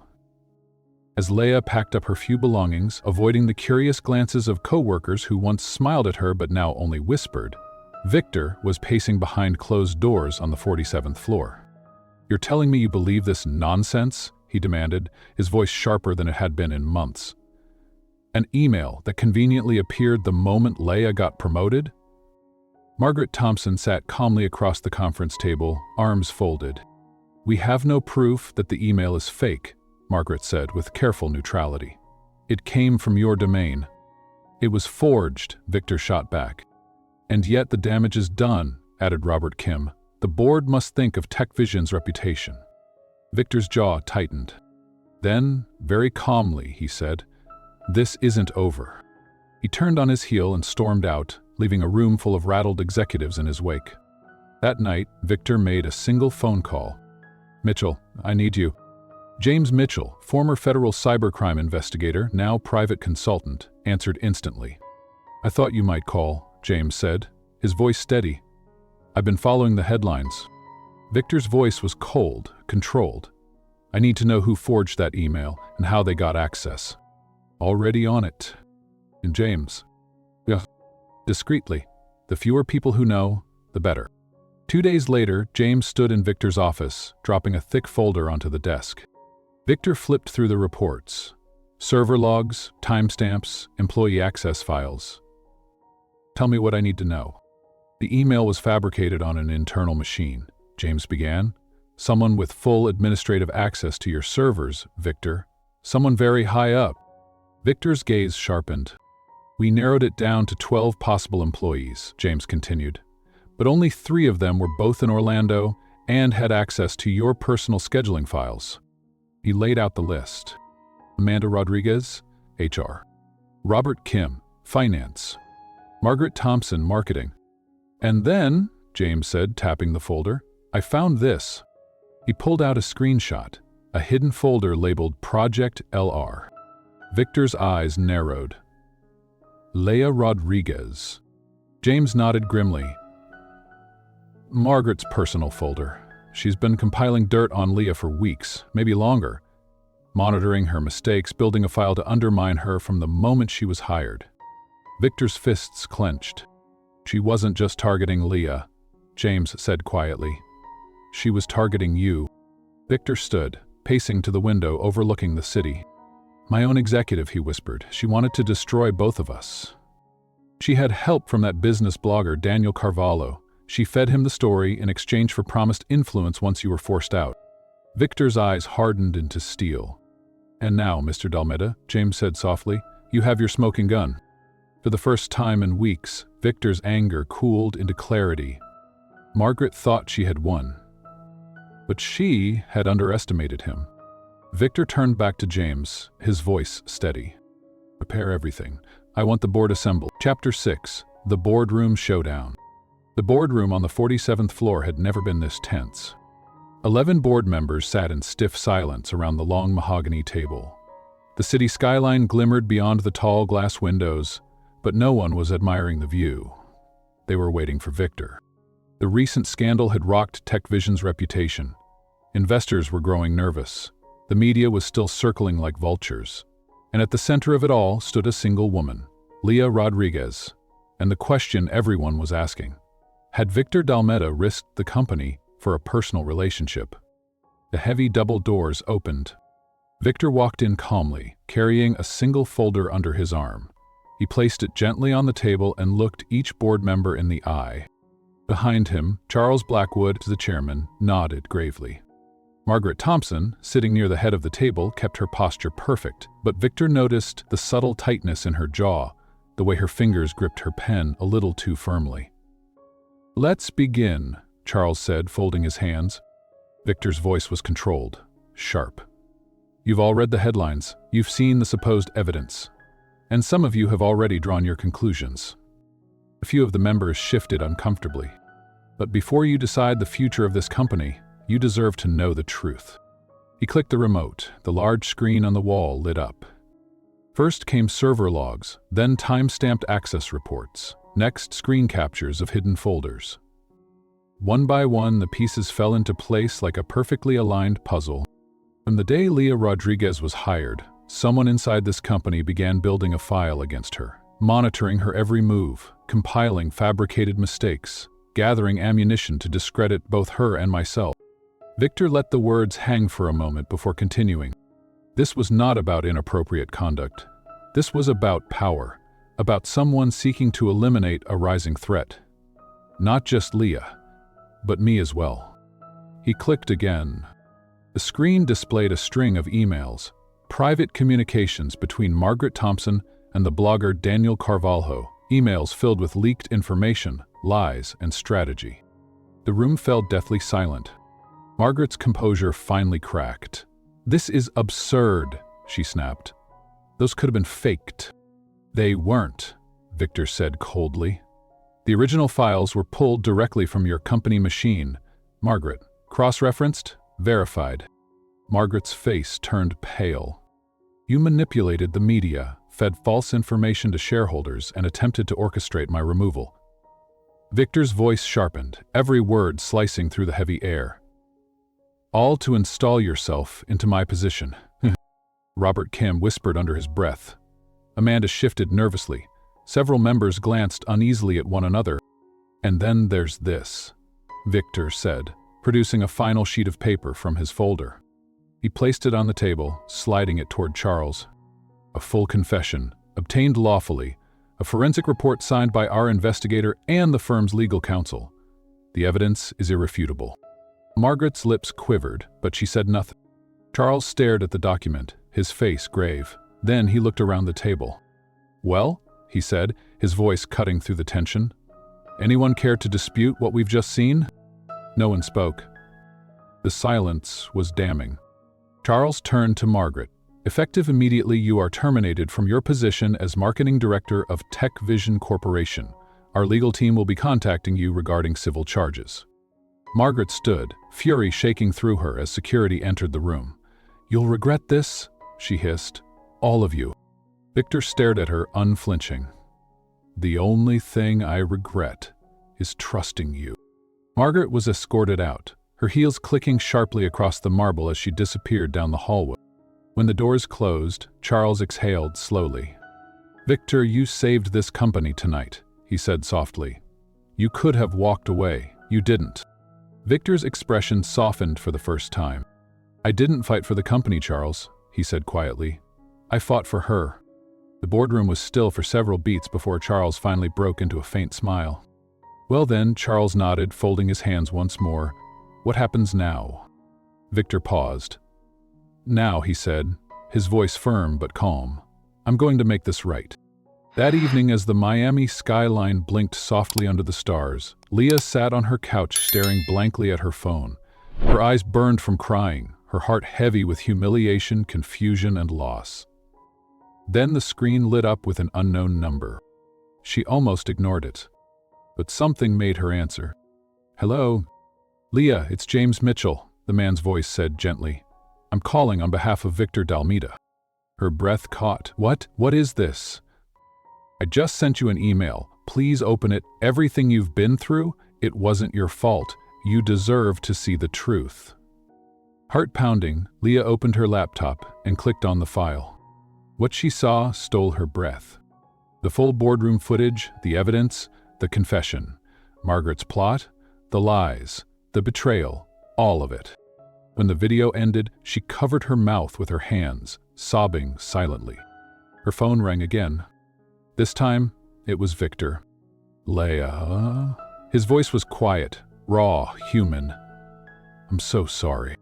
As Leah packed up her few belongings, avoiding the curious glances of co-workers who once smiled at her but now only whispered, Victor was pacing behind closed doors on the 47th floor. "You're telling me you believe this nonsense?" he demanded, his voice sharper than it had been in months. "An email that conveniently appeared the moment Leah got promoted?" Margaret Thompson sat calmly across the conference table, arms folded. "We have no proof that the email is fake," Margaret said with careful neutrality. "It came from your domain." "It was forged," Victor shot back. "And yet the damage is done," added Robert Kim. "The board must think of TechVision's reputation." Victor's jaw tightened. Then, very calmly, he said, "This isn't over." He turned on his heel and stormed out, leaving a room full of rattled executives in his wake. That night, Victor made a single phone call. "Mitchell, I need you." James Mitchell, former federal cybercrime investigator, now private consultant, answered instantly. "I thought you might call," James said, his voice steady. "I've been following the headlines." Victor's voice was cold, controlled. "I need to know who forged that email and how they got access." "Already on it." And James, "Yeah." Discreetly. The fewer people who know, the better. 2 days later, James stood in Victor's office, dropping a thick folder onto the desk. Victor flipped through the reports. Server logs, timestamps, employee access files. "Tell me what I need to know." "The email was fabricated on an internal machine," James began. "Someone with full administrative access to your servers, Victor. Someone very high up." Victor's gaze sharpened. "We narrowed it down to 12 possible employees," James continued. "But only 3 of them were both in Orlando and had access to your personal scheduling files." He laid out the list. Amanda Rodriguez, HR. Robert Kim, Finance. Margaret Thompson, Marketing. "And then," James said, tapping the folder, "I found this." He pulled out a screenshot, a hidden folder labeled Project LR. Victor's eyes narrowed. Leah Rodriguez. James nodded grimly. "Margaret's personal folder. She's been compiling dirt on Leah for weeks, maybe longer, monitoring her mistakes, building a file to undermine her from the moment she was hired." Victor's fists clenched. "She wasn't just targeting Leah," James said quietly. "She was targeting you." Victor stood, pacing to the window overlooking the city. "My own executive," he whispered. "She wanted to destroy both of us. She had help from that business blogger, Daniel Carvalho. She fed him the story in exchange for promised influence once you were forced out. Victor's eyes hardened into steel. "And now, Mr. Dalmeda," James said softly, "you have your smoking gun." For the first time in weeks, Victor's anger cooled into clarity. Margaret thought she had won, but she had underestimated him. Victor turned back to James, his voice steady. "Prepare everything. I want the board assembled." Chapter 6. The Boardroom Showdown. The boardroom on the 47th floor had never been this tense. 11 board members sat in stiff silence around the long mahogany table. The city skyline glimmered beyond the tall glass windows, but no one was admiring the view. They were waiting for Victor. The recent scandal had rocked TechVision's reputation. Investors were growing nervous. The media was still circling like vultures. And at the center of it all stood a single woman, Leah Rodriguez. And the question everyone was asking: had Victor Dalmeda risked the company for a personal relationship? The heavy double doors opened. Victor walked in calmly, carrying a single folder under his arm. He placed it gently on the table and looked each board member in the eye. Behind him, Charles Blackwood, the chairman, nodded gravely. Margaret Thompson, sitting near the head of the table, kept her posture perfect, but Victor noticed the subtle tightness in her jaw, the way her fingers gripped her pen a little too firmly. "Let's begin," Charles said, folding his hands. Victor's voice was controlled, sharp. "You've all read the headlines. You've seen the supposed evidence. And some of you have already drawn your conclusions." A few of the members shifted uncomfortably. "But before you decide the future of this company, you deserve to know the truth." He clicked the remote. The large screen on the wall lit up. First came server logs, then time-stamped access reports, next screen captures of hidden folders. One by one, the pieces fell into place like a perfectly aligned puzzle. From the day Leah Rodriguez was hired, someone inside this company began building a file against her, monitoring her every move, compiling fabricated mistakes, gathering ammunition to discredit both her and myself. Victor let the words hang for a moment before continuing. This was not about inappropriate conduct. This was about power, about someone seeking to eliminate a rising threat. Not just Leah, but me as well. He clicked again. The screen displayed a string of emails, private communications between Margaret Thompson and the blogger Daniel Carvalho, emails filled with leaked information, lies, and strategy. The room fell deathly silent. Margaret's composure finally cracked. "This is absurd," she snapped. "Those could have been faked." "They weren't," Victor said coldly. "The original files were pulled directly from your company machine. Margaret, cross-referenced, verified." Margaret's face turned pale. "You manipulated the media, fed false information to shareholders, and attempted to orchestrate my removal." Victor's voice sharpened, every word slicing through the heavy air. "All to install yourself into my position." Robert Kim whispered under his breath. Amanda shifted nervously. Several members glanced uneasily at one another. "And then there's this," Victor said, producing a final sheet of paper from his folder. He placed it on the table, sliding it toward Charles. "A full confession, obtained lawfully, a forensic report signed by our investigator and the firm's legal counsel. The evidence is irrefutable." Margaret's lips quivered, but she said nothing. Charles stared at the document, his face grave. Then he looked around the table. "Well," he said, his voice cutting through the tension. "Anyone care to dispute what we've just seen?" No one spoke. The silence was damning. Charles turned to Margaret. "Effective immediately, you are terminated from your position as Marketing Director of TechVision Corporation. Our legal team will be contacting you regarding civil charges." Margaret stood, fury shaking through her as security entered the room. "You'll regret this," she hissed. "All of you." Victor stared at her, unflinching. "The only thing I regret is trusting you." Margaret was escorted out, her heels clicking sharply across the marble as she disappeared down the hallway. When the doors closed, Charles exhaled slowly. "Victor, you saved this company tonight," he said softly. "You could have walked away. You didn't." Victor's expression softened for the first time. "I didn't fight for the company, Charles," he said quietly. "I fought for her." The boardroom was still for several beats before Charles finally broke into a faint smile. Well then, Charles nodded, folding his hands once more. What happens now? Victor paused. Now, he said, his voice firm but calm. I'm going to make this right. That evening, as the Miami skyline blinked softly under the stars, Leah sat on her couch staring blankly at her phone. Her eyes burned from crying, her heart heavy with humiliation, confusion, and loss. Then the screen lit up with an unknown number. She almost ignored it. But something made her answer. Hello? Leah, it's James Mitchell, the man's voice said gently. I'm calling on behalf of Victor Dalmeda. Her breath caught. What? What is this? I just sent you an email. Please open it. Everything you've been through, it wasn't your fault. You deserve to see the truth. Heart pounding, Leah opened her laptop and clicked on the file. What she saw stole her breath. The full boardroom footage, the evidence, the confession, Margaret's plot, the lies, the betrayal, all of it. When the video ended, she covered her mouth with her hands, sobbing silently. Her phone rang again. This time, it was Victor. Leah? His voice was quiet, raw, human. I'm so sorry.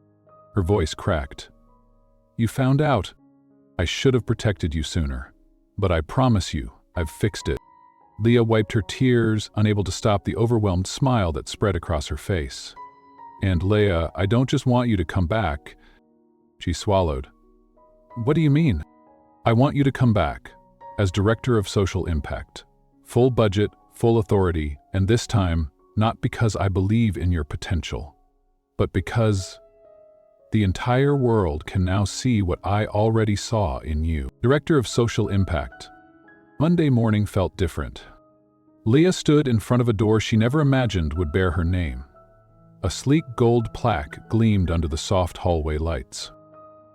Her voice cracked. You found out. I should have protected you sooner. But I promise you, I've fixed it. Leah wiped her tears, unable to stop the overwhelmed smile that spread across her face. And Leah, I don't just want you to come back. She swallowed. What do you mean? I want you to come back, as Director of Social Impact. Full budget, full authority, and this time, not because I believe in your potential, but because the entire world can now see what I already saw in you. Director of Social Impact. Monday morning felt different. Leah stood in front of a door she never imagined would bear her name. A sleek gold plaque gleamed under the soft hallway lights.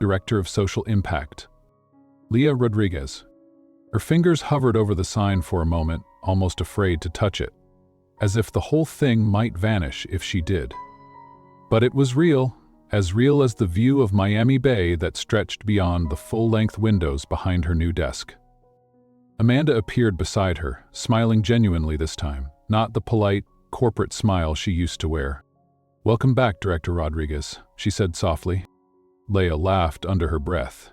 Director of Social Impact. Leah Rodriguez. Her fingers hovered over the sign for a moment, almost afraid to touch it, as if the whole thing might vanish if she did. But it was real as the view of Miami Bay that stretched beyond the full-length windows behind her new desk. Amanda appeared beside her, smiling genuinely this time, not the polite, corporate smile she used to wear. Welcome back, Director Rodriguez, she said softly. Leah laughed under her breath.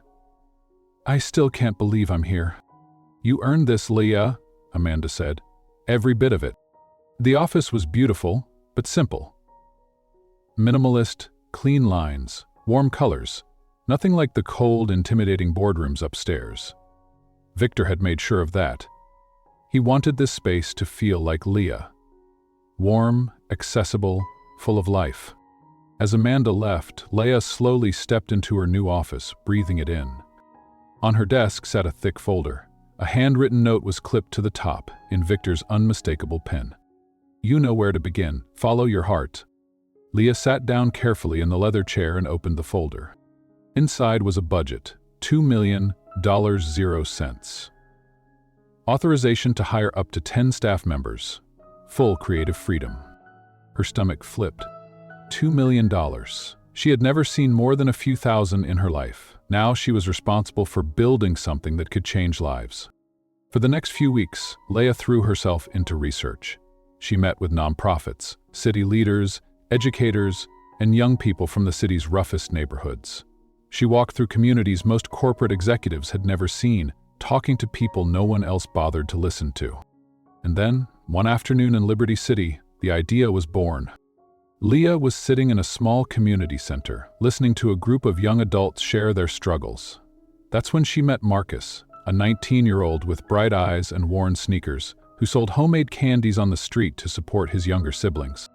I still can't believe I'm here. You earned this, Leah, Amanda said. Every bit of it. The office was beautiful, but simple. Minimalist, clean lines, warm colors, nothing like the cold, intimidating boardrooms upstairs. Victor had made sure of that. He wanted this space to feel like Leah. Warm, accessible, full of life. As Amanda left, Leah slowly stepped into her new office, breathing it in. On her desk sat a thick folder. A handwritten note was clipped to the top in Victor's unmistakable pen. You know where to begin. Follow your heart. Leah sat down carefully in the leather chair and opened the folder. Inside was a budget, $2 million, 0 cents. Authorization to hire up to 10 staff members. Full creative freedom. Her stomach flipped. $2 million. She had never seen more than a few thousand in her life. Now she was responsible for building something that could change lives. For the next few weeks, Leah threw herself into research. She met with nonprofits, city leaders, educators, and young people from the city's roughest neighborhoods. She walked through communities most corporate executives had never seen, talking to people no one else bothered to listen to. And then, one afternoon in Liberty City, the idea was born. Leah was sitting in a small community center, listening to a group of young adults share their struggles. That's when she met Marcus, a 19-year-old with bright eyes and worn sneakers, who sold homemade candies on the street to support his younger siblings.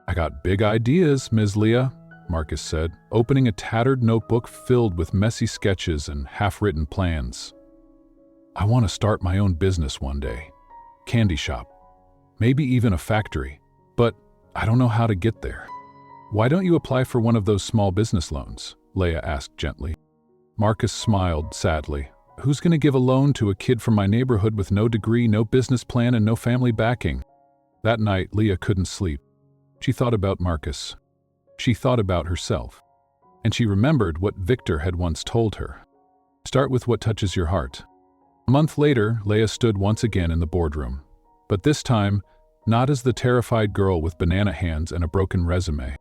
I got big ideas, Ms. Leah, Marcus said, opening a tattered notebook filled with messy sketches and half-written plans. I want to start my own business one day. Candy shop. Maybe even a factory. But I don't know how to get there. Why don't you apply for one of those small business loans? Leah asked gently. Marcus smiled sadly. Who's going to give a loan to a kid from my neighborhood with no degree, no business plan, and no family backing? That night, Leah couldn't sleep. She thought about Marcus. She thought about herself. And she remembered what Victor had once told her. Start with what touches your heart. A month later, Leah stood once again in the boardroom. But this time, not as the terrified girl with banana hands and a broken resume.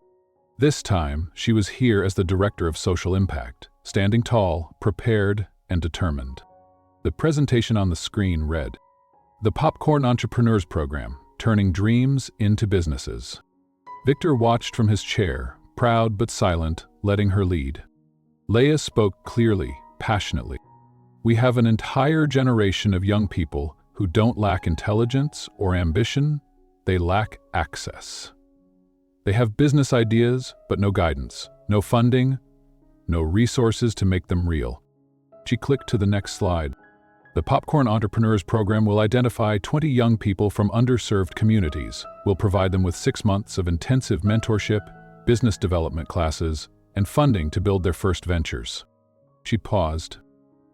This time, she was here as the director of social impact, standing tall, prepared, and determined. The presentation on the screen read, "The Popcorn Entrepreneurs Program, Turning Dreams into Businesses." Victor watched from his chair, proud but silent, letting her lead. Leah spoke clearly, passionately. "We have an entire generation of young people who don't lack intelligence or ambition, they lack access. They have business ideas, but no guidance, no funding, no resources to make them real." She clicked to the next slide. "The Popcorn Entrepreneurs Program will identify 20 young people from underserved communities. We'll provide them with 6 months of intensive mentorship, business development classes, and funding to build their first ventures." She paused.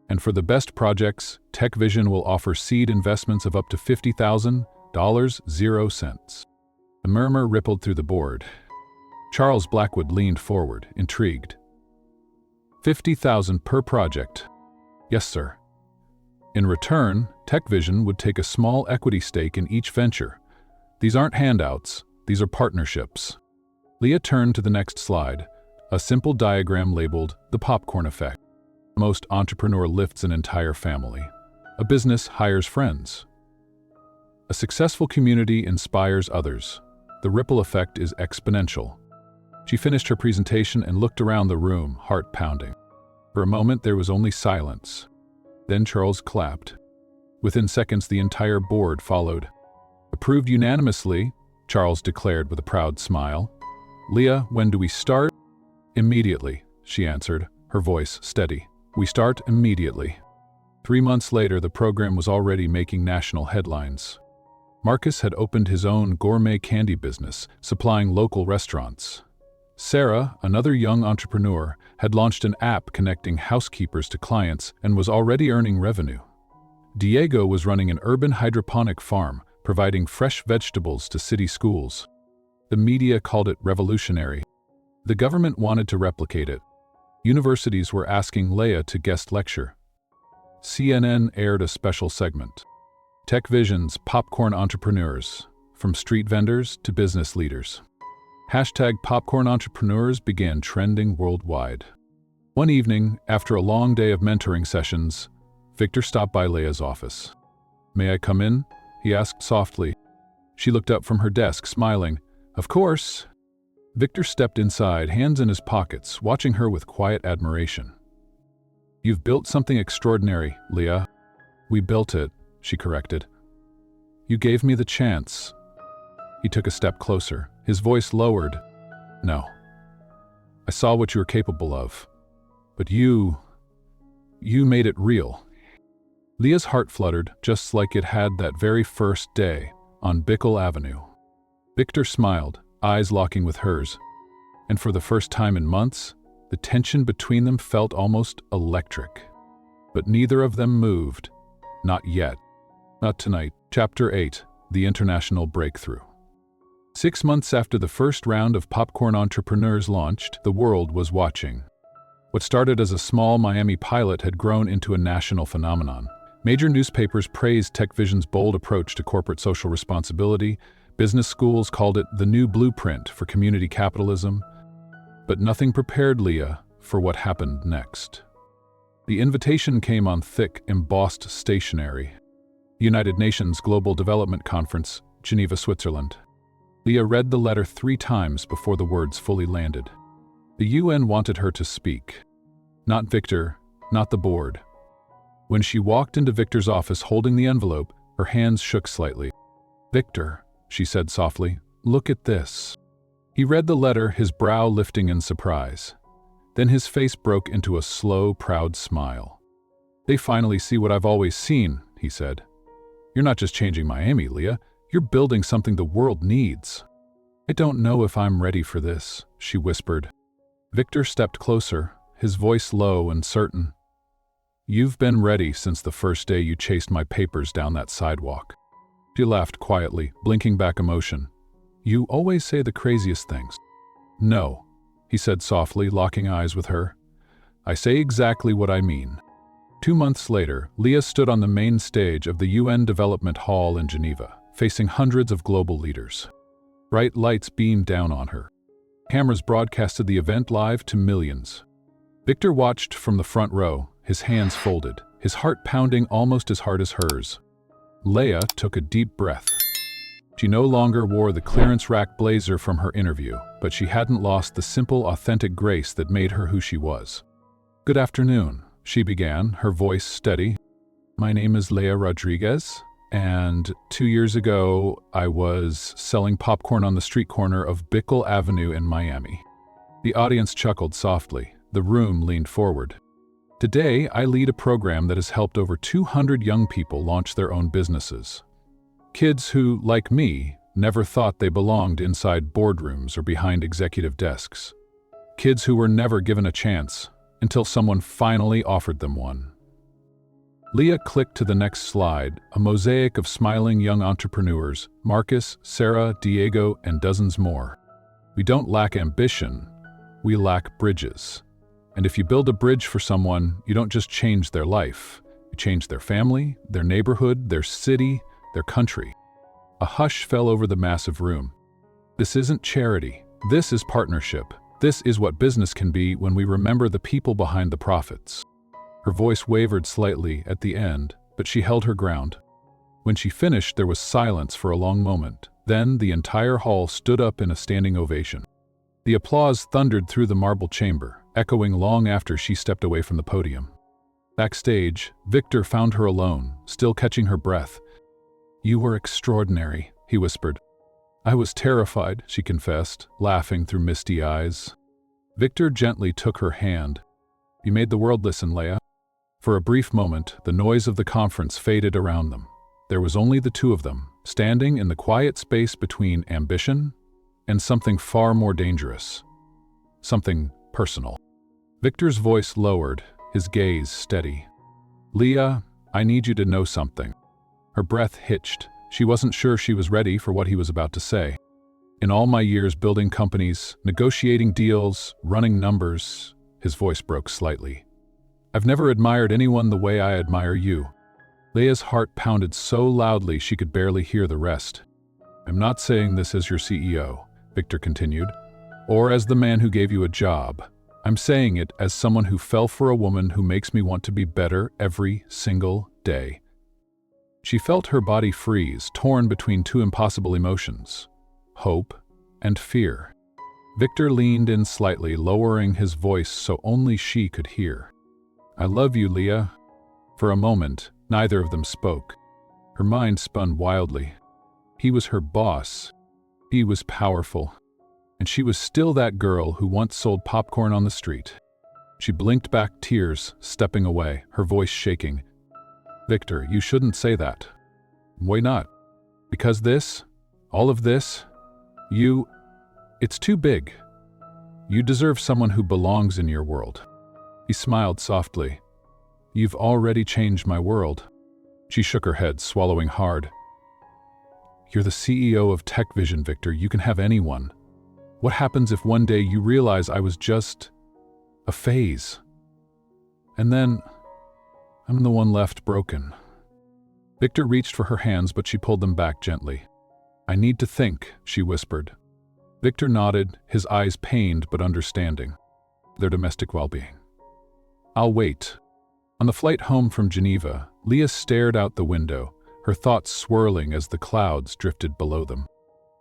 "And for the best projects, Tech Vision will offer seed investments of up to $50,000, 0 cents. A murmur rippled through the board. Charles Blackwood leaned forward, intrigued. $50,000 per project. Yes, sir. In return, Tech Vision would take a small equity stake in each venture. These aren't handouts, these are partnerships." Leah turned to the next slide, a simple diagram labeled "The Popcorn Effect." Most entrepreneur lifts an entire family. A business hires friends. A successful community inspires others. The ripple effect is exponential. She finished her presentation and looked around the room, heart pounding. For a moment, there was only silence. Then Charles clapped. Within seconds, the entire board followed. "Approved unanimously," Charles declared with a proud smile. "Leah, when do we start?" "Immediately," she answered, her voice steady. "We start immediately." 3 months later, the program was already making national headlines. Marcus had opened his own gourmet candy business, supplying local restaurants. Sarah, another young entrepreneur, had launched an app connecting housekeepers to clients and was already earning revenue. Diego was running an urban hydroponic farm, providing fresh vegetables to city schools. The media called it revolutionary. The government wanted to replicate it. Universities were asking Leah to guest lecture. CNN aired a special segment. Tech Vision's Popcorn Entrepreneurs, from street vendors to business leaders. Hashtag Popcorn Entrepreneurs began trending worldwide. One evening, after a long day of mentoring sessions, Victor stopped by Leah's office. "May I come in?" he asked softly. She looked up from her desk, smiling. "Of course." Victor stepped inside, hands in his pockets, watching her with quiet admiration. "You've built something extraordinary, Leah." "We built it," she corrected. "You gave me the chance." He took a step closer, his voice lowered. "No. I saw what you were capable of. But you made it real." Leah's heart fluttered, just like it had that very first day on Bickle Avenue. Victor smiled, eyes locking with hers. And for the first time in months, the tension between them felt almost electric. But neither of them moved. Not yet. Not tonight. Chapter 8, The International Breakthrough. 6 months after the first round of Popcorn Entrepreneurs launched, the world was watching. What started as a small Miami pilot had grown into a national phenomenon. Major newspapers praised Tech Vision's bold approach to corporate social responsibility. Business schools called it the new blueprint for community capitalism. But nothing prepared Leah for what happened next. The invitation came on thick, embossed stationery. United Nations Global Development Conference, Geneva, Switzerland. Leah read the letter 3 times before the words fully landed. The UN wanted her to speak. Not Victor, not the board. When she walked into Victor's office holding the envelope, her hands shook slightly. "Victor," she said softly, "look at this." He read the letter, his brow lifting in surprise. Then his face broke into a slow, proud smile. "They finally see what I've always seen," he said. "You're not just changing Miami, Leah. You're building something the world needs." "I don't know if I'm ready for this," she whispered. Victor stepped closer, his voice low and certain. "You've been ready since the first day you chased my papers down that sidewalk." She laughed quietly, blinking back emotion. "You always say the craziest things." "No," he said softly, locking eyes with her. "I say exactly what I mean." 2 months later, Leah stood on the main stage of the UN Development Hall in Geneva. facing hundreds of global leaders. Bright lights beamed down on her. Cameras broadcasted the event live to millions. Victor watched from the front row, his hands folded, his heart pounding almost as hard as hers. Leah took a deep breath. She no longer wore the clearance rack blazer from her interview, but she hadn't lost the simple, authentic grace that made her who she was. "Good afternoon," she began, her voice steady. "My name is Leah Rodriguez, and 2 years ago I was selling popcorn on the street corner of Bickle Avenue in Miami." The audience chuckled softly. The room leaned forward. "Today, I lead a program that has helped over 200 young people launch their own businesses. Kids who, like me, never thought they belonged inside boardrooms or behind executive desks. Kids who were never given a chance until someone finally offered them one." Leah clicked to the next slide, a mosaic of smiling young entrepreneurs, Marcus, Sarah, Diego, and dozens more. "We don't lack ambition, we lack bridges. And if you build a bridge for someone, you don't just change their life. You change their family, their neighborhood, their city, their country." A hush fell over the massive room. "This isn't charity. This is partnership. This is what business can be when we remember the people behind the profits." Her voice wavered slightly at the end, but she held her ground. When she finished, there was silence for a long moment. Then the entire hall stood up in a standing ovation. The applause thundered through the marble chamber, echoing long after she stepped away from the podium. Backstage, Victor found her alone, still catching her breath. "You were extraordinary," he whispered. "I was terrified," she confessed, laughing through misty eyes. Victor gently took her hand. "You made the world listen, Leah." For a brief moment, the noise of the conference faded around them. There was only the two of them, standing in the quiet space between ambition and something far more dangerous. Something personal. Victor's voice lowered, his gaze steady. "Leah, I need you to know something." Her breath hitched. She wasn't sure she was ready for what he was about to say. "In all my years building companies, negotiating deals, running numbers," his voice broke slightly, "I've never admired anyone the way I admire you." Leah's heart pounded so loudly she could barely hear the rest. "I'm not saying this as your CEO," Victor continued, "or as the man who gave you a job. I'm saying it as someone who fell for a woman who makes me want to be better every single day." She felt her body freeze, torn between two impossible emotions, hope and fear. Victor leaned in slightly, lowering his voice so only she could hear. "I love you, Leah." For a moment, neither of them spoke. Her mind spun wildly. He was her boss. He was powerful. And she was still that girl who once sold popcorn on the street. She blinked back tears, stepping away, her voice shaking. "Victor, you shouldn't say that." "Why not?" "Because this, all of this, it's too big. You deserve someone who belongs in your world." He smiled softly. "You've already changed my world." She shook her head, swallowing hard. "You're the CEO of Tech Vision, Victor. You can have anyone. What happens if one day you realize I was just a phase? And then I'm the one left broken." Victor reached for her hands, but she pulled them back gently. "I need to think," she whispered. Victor nodded, his eyes pained but understanding. "Their domestic well-being. I'll wait." On the flight home from Geneva, Leah stared out the window, her thoughts swirling as the clouds drifted below them.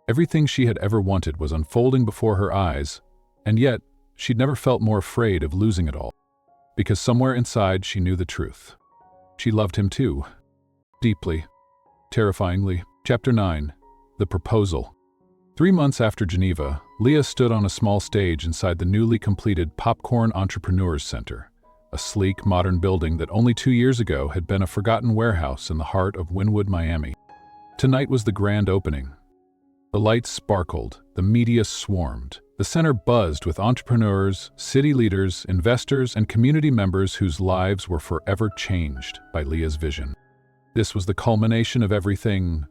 Everything she had ever wanted was unfolding before her eyes, and yet she'd never felt more afraid of losing it all. Because somewhere inside she knew the truth. She loved him too. Deeply. Terrifyingly. Chapter 9. The Proposal. 3 months after Geneva, Leah stood on a small stage inside the newly completed Popcorn Entrepreneurs Center, a sleek, modern building that only 2 years ago had been a forgotten warehouse in the heart of Wynwood, Miami. Tonight was the grand opening. The lights sparkled, the media swarmed. The center buzzed with entrepreneurs, city leaders, investors, and community members whose lives were forever changed by Leah's vision. This was the culmination of everything.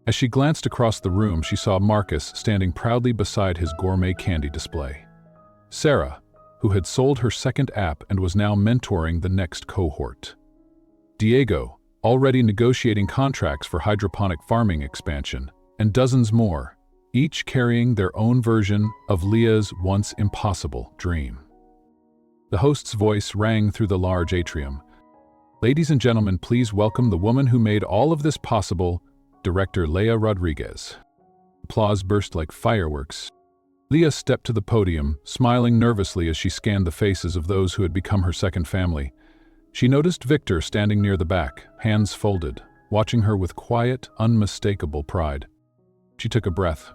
As she glanced across the room, she saw Marcus standing proudly beside his gourmet candy display. Sarah, who had sold her second app and was now mentoring the next cohort. Diego, already negotiating contracts for hydroponic farming expansion, and dozens more, each carrying their own version of Leah's once impossible dream. The host's voice rang through the large atrium. "Ladies and gentlemen, please welcome the woman who made all of this possible, Director Leah Rodriguez." Applause burst like fireworks. Leah stepped to the podium, smiling nervously as she scanned the faces of those who had become her second family. She noticed Victor standing near the back, hands folded, watching her with quiet, unmistakable pride. She took a breath.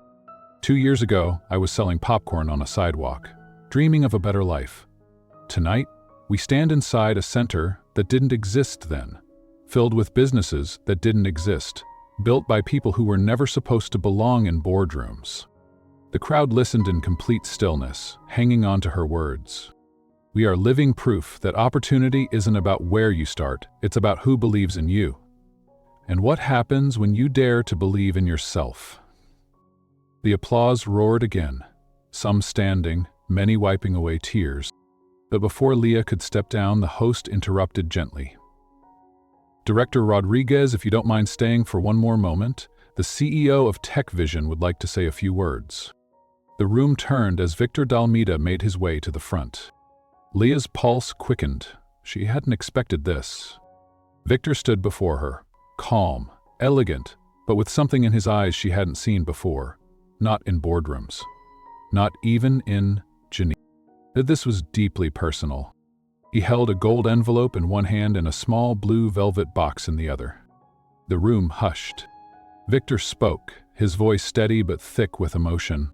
2 years ago, I was selling popcorn on a sidewalk, dreaming of a better life. Tonight, we stand inside a center that didn't exist then, filled with businesses that didn't exist, built by people who were never supposed to belong in boardrooms. The crowd listened in complete stillness, hanging on to her words. We are living proof that opportunity isn't about where you start, it's about who believes in you. And what happens when you dare to believe in yourself? The applause roared again, some standing, many wiping away tears. But before Leah could step down, the host interrupted gently. "Director Rodriguez, if you don't mind staying for one more moment, the CEO of Tech Vision would like to say a few words." The room turned as Victor Dalmeda made his way to the front. Leah's pulse quickened. She hadn't expected this. Victor stood before her, calm, elegant, but with something in his eyes she hadn't seen before. Not in boardrooms. Not even in Geneva. This was deeply personal. He held a gold envelope in one hand and a small blue velvet box in the other. The room hushed. Victor spoke, his voice steady but thick with emotion.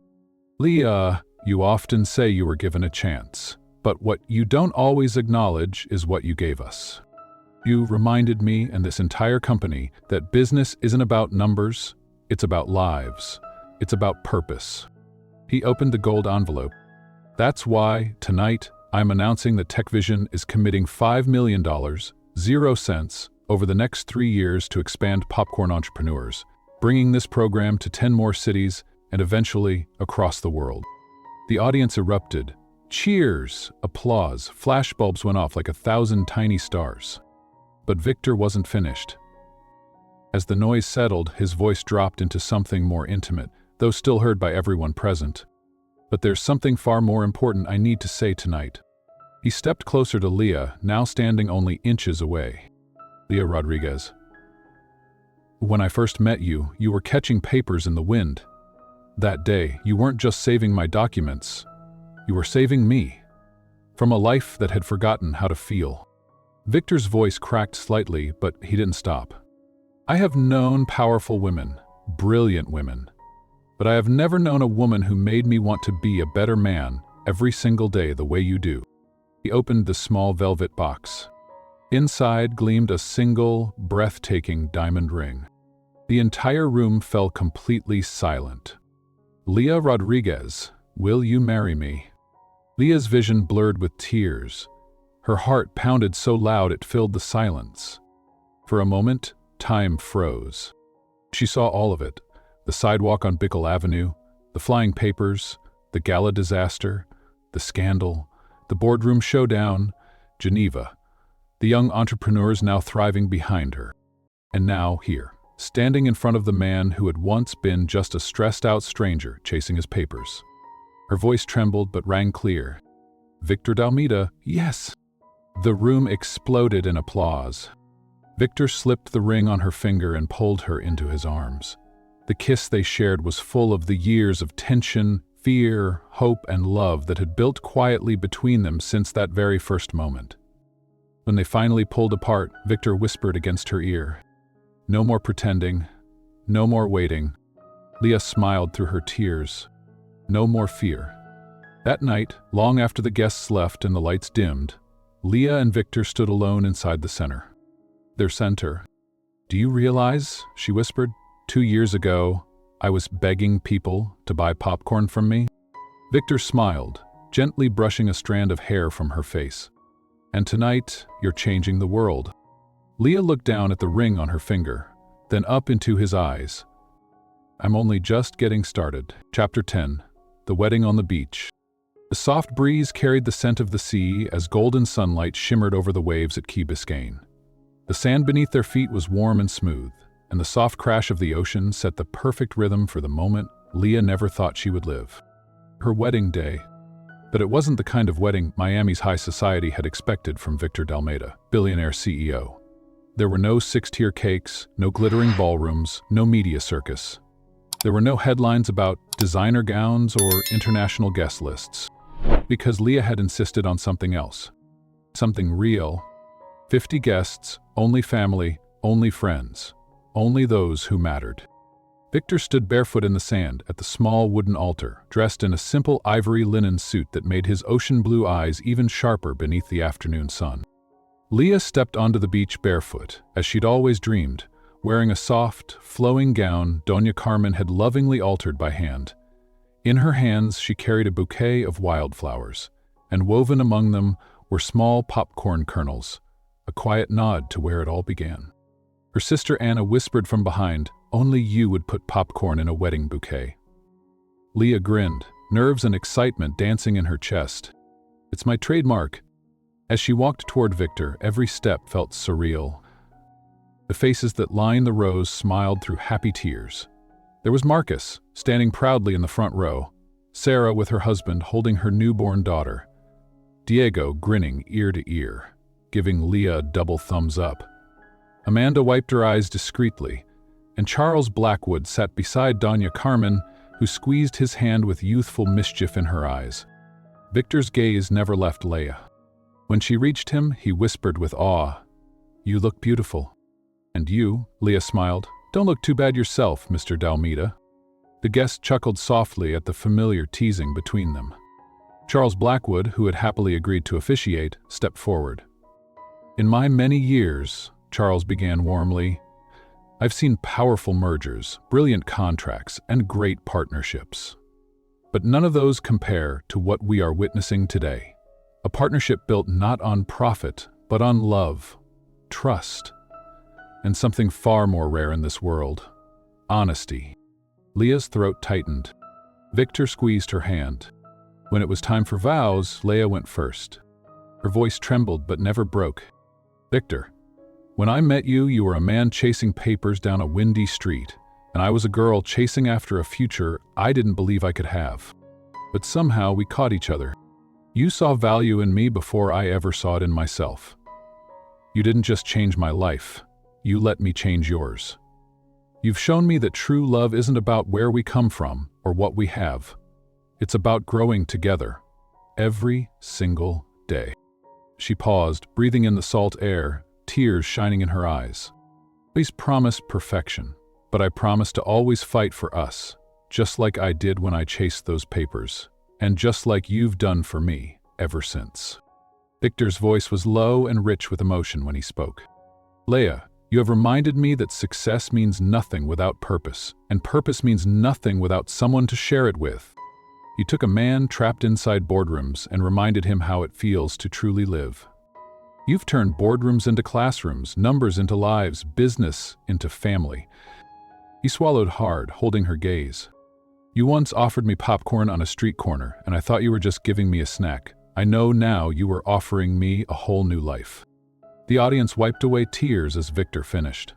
"Leah, you often say you were given a chance, but what you don't always acknowledge is what you gave us. You reminded me and this entire company that business isn't about numbers, it's about lives. It's about purpose." He opened the gold envelope. "That's why, tonight, I'm announcing that TechVision is committing $5 million, 0 cents, over the next 3 years to expand popcorn entrepreneurs, bringing this program to 10 more cities and eventually across the world." The audience erupted. Cheers, applause, flashbulbs went off like 1,000 tiny stars. But Victor wasn't finished. As the noise settled, his voice dropped into something more intimate, though still heard by everyone present. "But there's something far more important I need to say tonight." He stepped closer to Leah, now standing only inches away. "Leah Rodriguez, when I first met you, you were catching papers in the wind. That day, you weren't just saving my documents, you were saving me. From a life that had forgotten how to feel." Victor's voice cracked slightly, but he didn't stop. "I have known powerful women, brilliant women. But I have never known a woman who made me want to be a better man every single day the way you do." He opened the small velvet box. Inside gleamed a single, breathtaking diamond ring. The entire room fell completely silent. "Leah Rodriguez, will you marry me?" Leah's vision blurred with tears. Her heart pounded so loud it filled the silence. For a moment, time froze. She saw all of it. The sidewalk on Bickle Avenue, the flying papers, the Gala disaster, the scandal, the boardroom showdown, Geneva, the young entrepreneurs now thriving behind her. And now here, standing in front of the man who had once been just a stressed-out stranger chasing his papers. Her voice trembled but rang clear. "Victor Dalmeda, yes!" The room exploded in applause. Victor slipped the ring on her finger and pulled her into his arms. The kiss they shared was full of the years of tension, fear, hope, and love that had built quietly between them since that very first moment. When they finally pulled apart, Victor whispered against her ear, "No more pretending, no more waiting." Leah smiled through her tears. "No more fear." That night, long after the guests left and the lights dimmed, Leah and Victor stood alone inside the center. Their center. "Do you realize," she whispered, 2 years ago, I was begging people to buy popcorn from me?" Victor smiled, gently brushing a strand of hair from her face. "And tonight, you're changing the world." Leah looked down at the ring on her finger, then up into his eyes. "I'm only just getting started." Chapter 10. The Wedding on the Beach. The soft breeze carried the scent of the sea as golden sunlight shimmered over the waves at Key Biscayne. The sand beneath their feet was warm and smooth, and the soft crash of the ocean set the perfect rhythm for the moment Leah never thought she would live. Her wedding day. But it wasn't the kind of wedding Miami's high society had expected from Victor Dalmeda, billionaire CEO. There were no six-tier cakes, no glittering ballrooms, no media circus. There were no headlines about designer gowns or international guest lists, because Leah had insisted on something else. Something real. 50 guests, only family, only friends, only those who mattered. Victor stood barefoot in the sand at the small wooden altar, dressed in a simple ivory linen suit that made his ocean blue eyes even sharper beneath the afternoon sun. Leah stepped onto the beach barefoot, as she'd always dreamed, wearing a soft, flowing gown Doña Carmen had lovingly altered by hand. In her hands she carried a bouquet of wildflowers, and woven among them were small popcorn kernels, a quiet nod to where it all began. Her sister Anna whispered from behind, "Only you would put popcorn in a wedding bouquet." Leah grinned, nerves and excitement dancing in her chest. "It's my trademark." As she walked toward Victor, every step felt surreal. The faces that lined the rows smiled through happy tears. There was Marcus, standing proudly in the front row, Sarah with her husband holding her newborn daughter, Diego grinning ear to ear, giving Leah a double thumbs up. Amanda wiped her eyes discreetly, and Charles Blackwood sat beside Doña Carmen, who squeezed his hand with youthful mischief in her eyes. Victor's gaze never left Leah. When she reached him, he whispered with awe, "You look beautiful." "And you," Leah smiled, "don't look too bad yourself, Mr. Dalmeda." The guest chuckled softly at the familiar teasing between them. Charles Blackwood, who had happily agreed to officiate, stepped forward. "In my many years," Charles began warmly, "I've seen powerful mergers, brilliant contracts, and great partnerships. But none of those compare to what we are witnessing today. A partnership built not on profit, but on love, trust, and something far more rare in this world, honesty." Leah's throat tightened. Victor squeezed her hand. When it was time for vows, Leah went first. Her voice trembled but never broke. "Victor, when I met you, you were a man chasing papers down a windy street, and I was a girl chasing after a future I didn't believe I could have. But somehow we caught each other. You saw value in me before I ever saw it in myself. You didn't just change my life, you let me change yours. You've shown me that true love isn't about where we come from or what we have. It's about growing together, every single day." She paused, breathing in the salt air, tears shining in her eyes. "Please promise perfection, but I promise to always fight for us, just like I did when I chased those papers, and just like you've done for me ever since." Victor's voice was low and rich with emotion when he spoke. "Leah, you have reminded me that success means nothing without purpose, and purpose means nothing without someone to share it with." You took a man trapped inside boardrooms and reminded him how it feels to truly live. You've turned boardrooms into classrooms, numbers into lives, business into family. He swallowed hard, holding her gaze. "You once offered me popcorn on a street corner, and I thought you were just giving me a snack. I know now you were offering me a whole new life." The audience wiped away tears as Victor finished.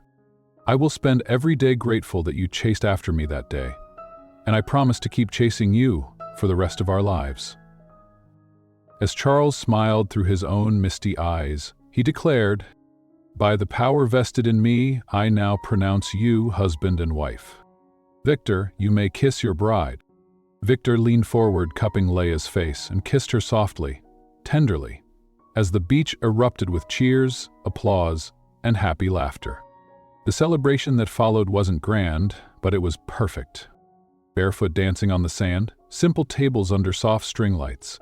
"I will spend every day grateful that you chased after me that day, and I promise to keep chasing you for the rest of our lives." As Charles smiled through his own misty eyes, he declared, "By the power vested in me, I now pronounce you husband and wife. Victor, you may kiss your bride." Victor leaned forward, cupping Leah's face, and kissed her softly, tenderly, as the beach erupted with cheers, applause, and happy laughter. The celebration that followed wasn't grand, but it was perfect. Barefoot dancing on the sand, simple tables under soft string lights.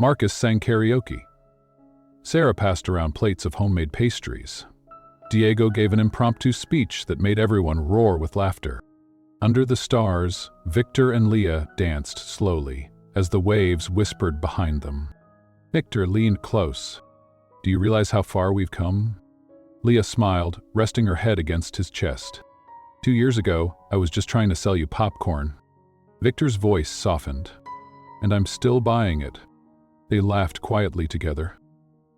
Marcus sang karaoke. Sarah passed around plates of homemade pastries. Diego gave an impromptu speech that made everyone roar with laughter. Under the stars, Victor and Leah danced slowly, as the waves whispered behind them. Victor leaned close. "Do you realize how far we've come?" Leah smiled, resting her head against his chest. 2 years ago, I was just trying to sell you popcorn." Victor's voice softened. "And I'm still buying it." They laughed quietly together.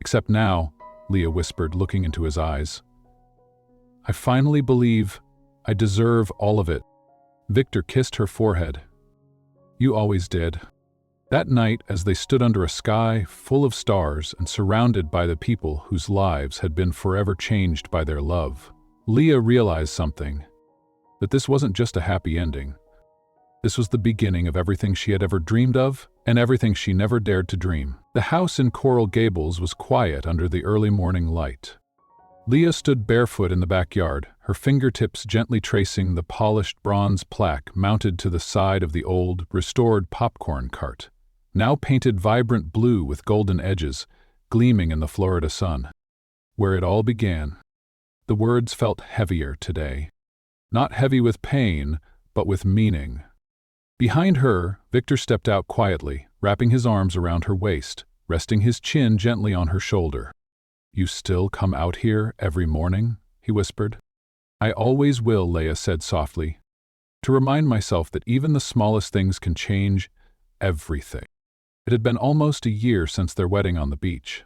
"Except now," Leah whispered, looking into his eyes, I finally believe I deserve all of it." Victor kissed her forehead. "You always did." That night, as they stood under a sky full of stars and surrounded by the people whose lives had been forever changed by their love, Leah realized something, that this wasn't just a happy ending. This was the beginning of everything she had ever dreamed of and everything she never dared to dream. The house in Coral Gables was quiet under the early morning light. Leah stood barefoot in the backyard, her fingertips gently tracing the polished bronze plaque mounted to the side of the old, restored popcorn cart, now painted vibrant blue with golden edges, gleaming in the Florida sun. Where it all began. The words felt heavier today. Not heavy with pain, but with meaning. Behind her, Victor stepped out quietly, wrapping his arms around her waist, resting his chin gently on her shoulder. "You still come out here every morning?" he whispered. "I always will," Leah said softly, "to remind myself that even the smallest things can change everything." It had been almost a year since their wedding on the beach.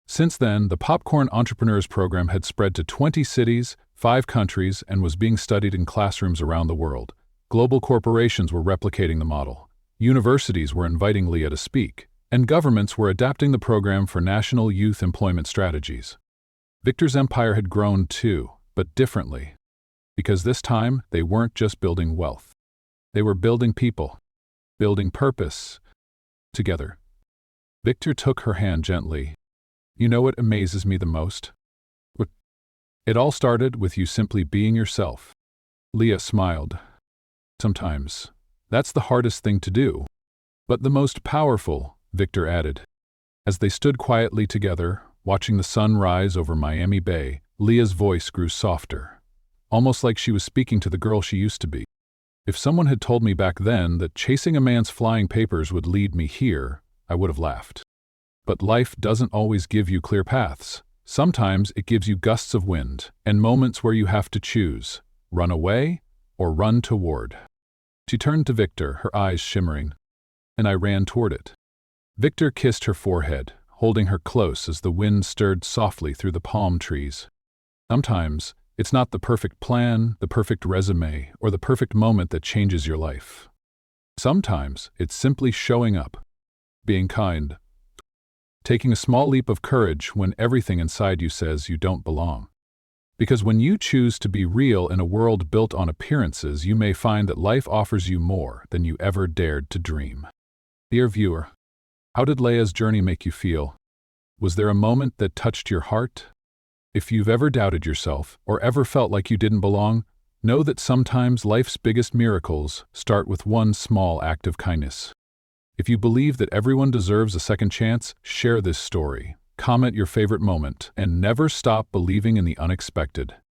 Since then, the Popcorn Entrepreneurs Program had spread to 20 cities, 5 countries, and was being studied in classrooms around the world. Global corporations were replicating the model. Universities were inviting Leah to speak, and governments were adapting the program for national youth employment strategies. Victor's empire had grown too, but differently. Because this time, they weren't just building wealth. They were building people, building purpose, together. Victor took her hand gently. "You know what amazes me the most? It all started with you simply being yourself." Leah smiled. "Sometimes, that's the hardest thing to do. But the most powerful," Victor added. As they stood quietly together, watching the sun rise over Miami Bay, Leah's voice grew softer, almost like she was speaking to the girl she used to be. "If someone had told me back then that chasing a man's flying papers would lead me here, I would have laughed. But life doesn't always give you clear paths. Sometimes it gives you gusts of wind and moments where you have to choose, run away or run toward." She turned to Victor, her eyes shimmering, and I ran toward it. Victor kissed her forehead, holding her close as the wind stirred softly through the palm trees. Sometimes, it's not the perfect plan, the perfect resume, or the perfect moment that changes your life. Sometimes, it's simply showing up, being kind, taking a small leap of courage when everything inside you says you don't belong. Because when you choose to be real in a world built on appearances, you may find that life offers you more than you ever dared to dream. Dear viewer, how did Leah's journey make you feel? Was there a moment that touched your heart? If you've ever doubted yourself or ever felt like you didn't belong, know that sometimes life's biggest miracles start with one small act of kindness. If you believe that everyone deserves a second chance, share this story. Comment your favorite moment, and never stop believing in the unexpected.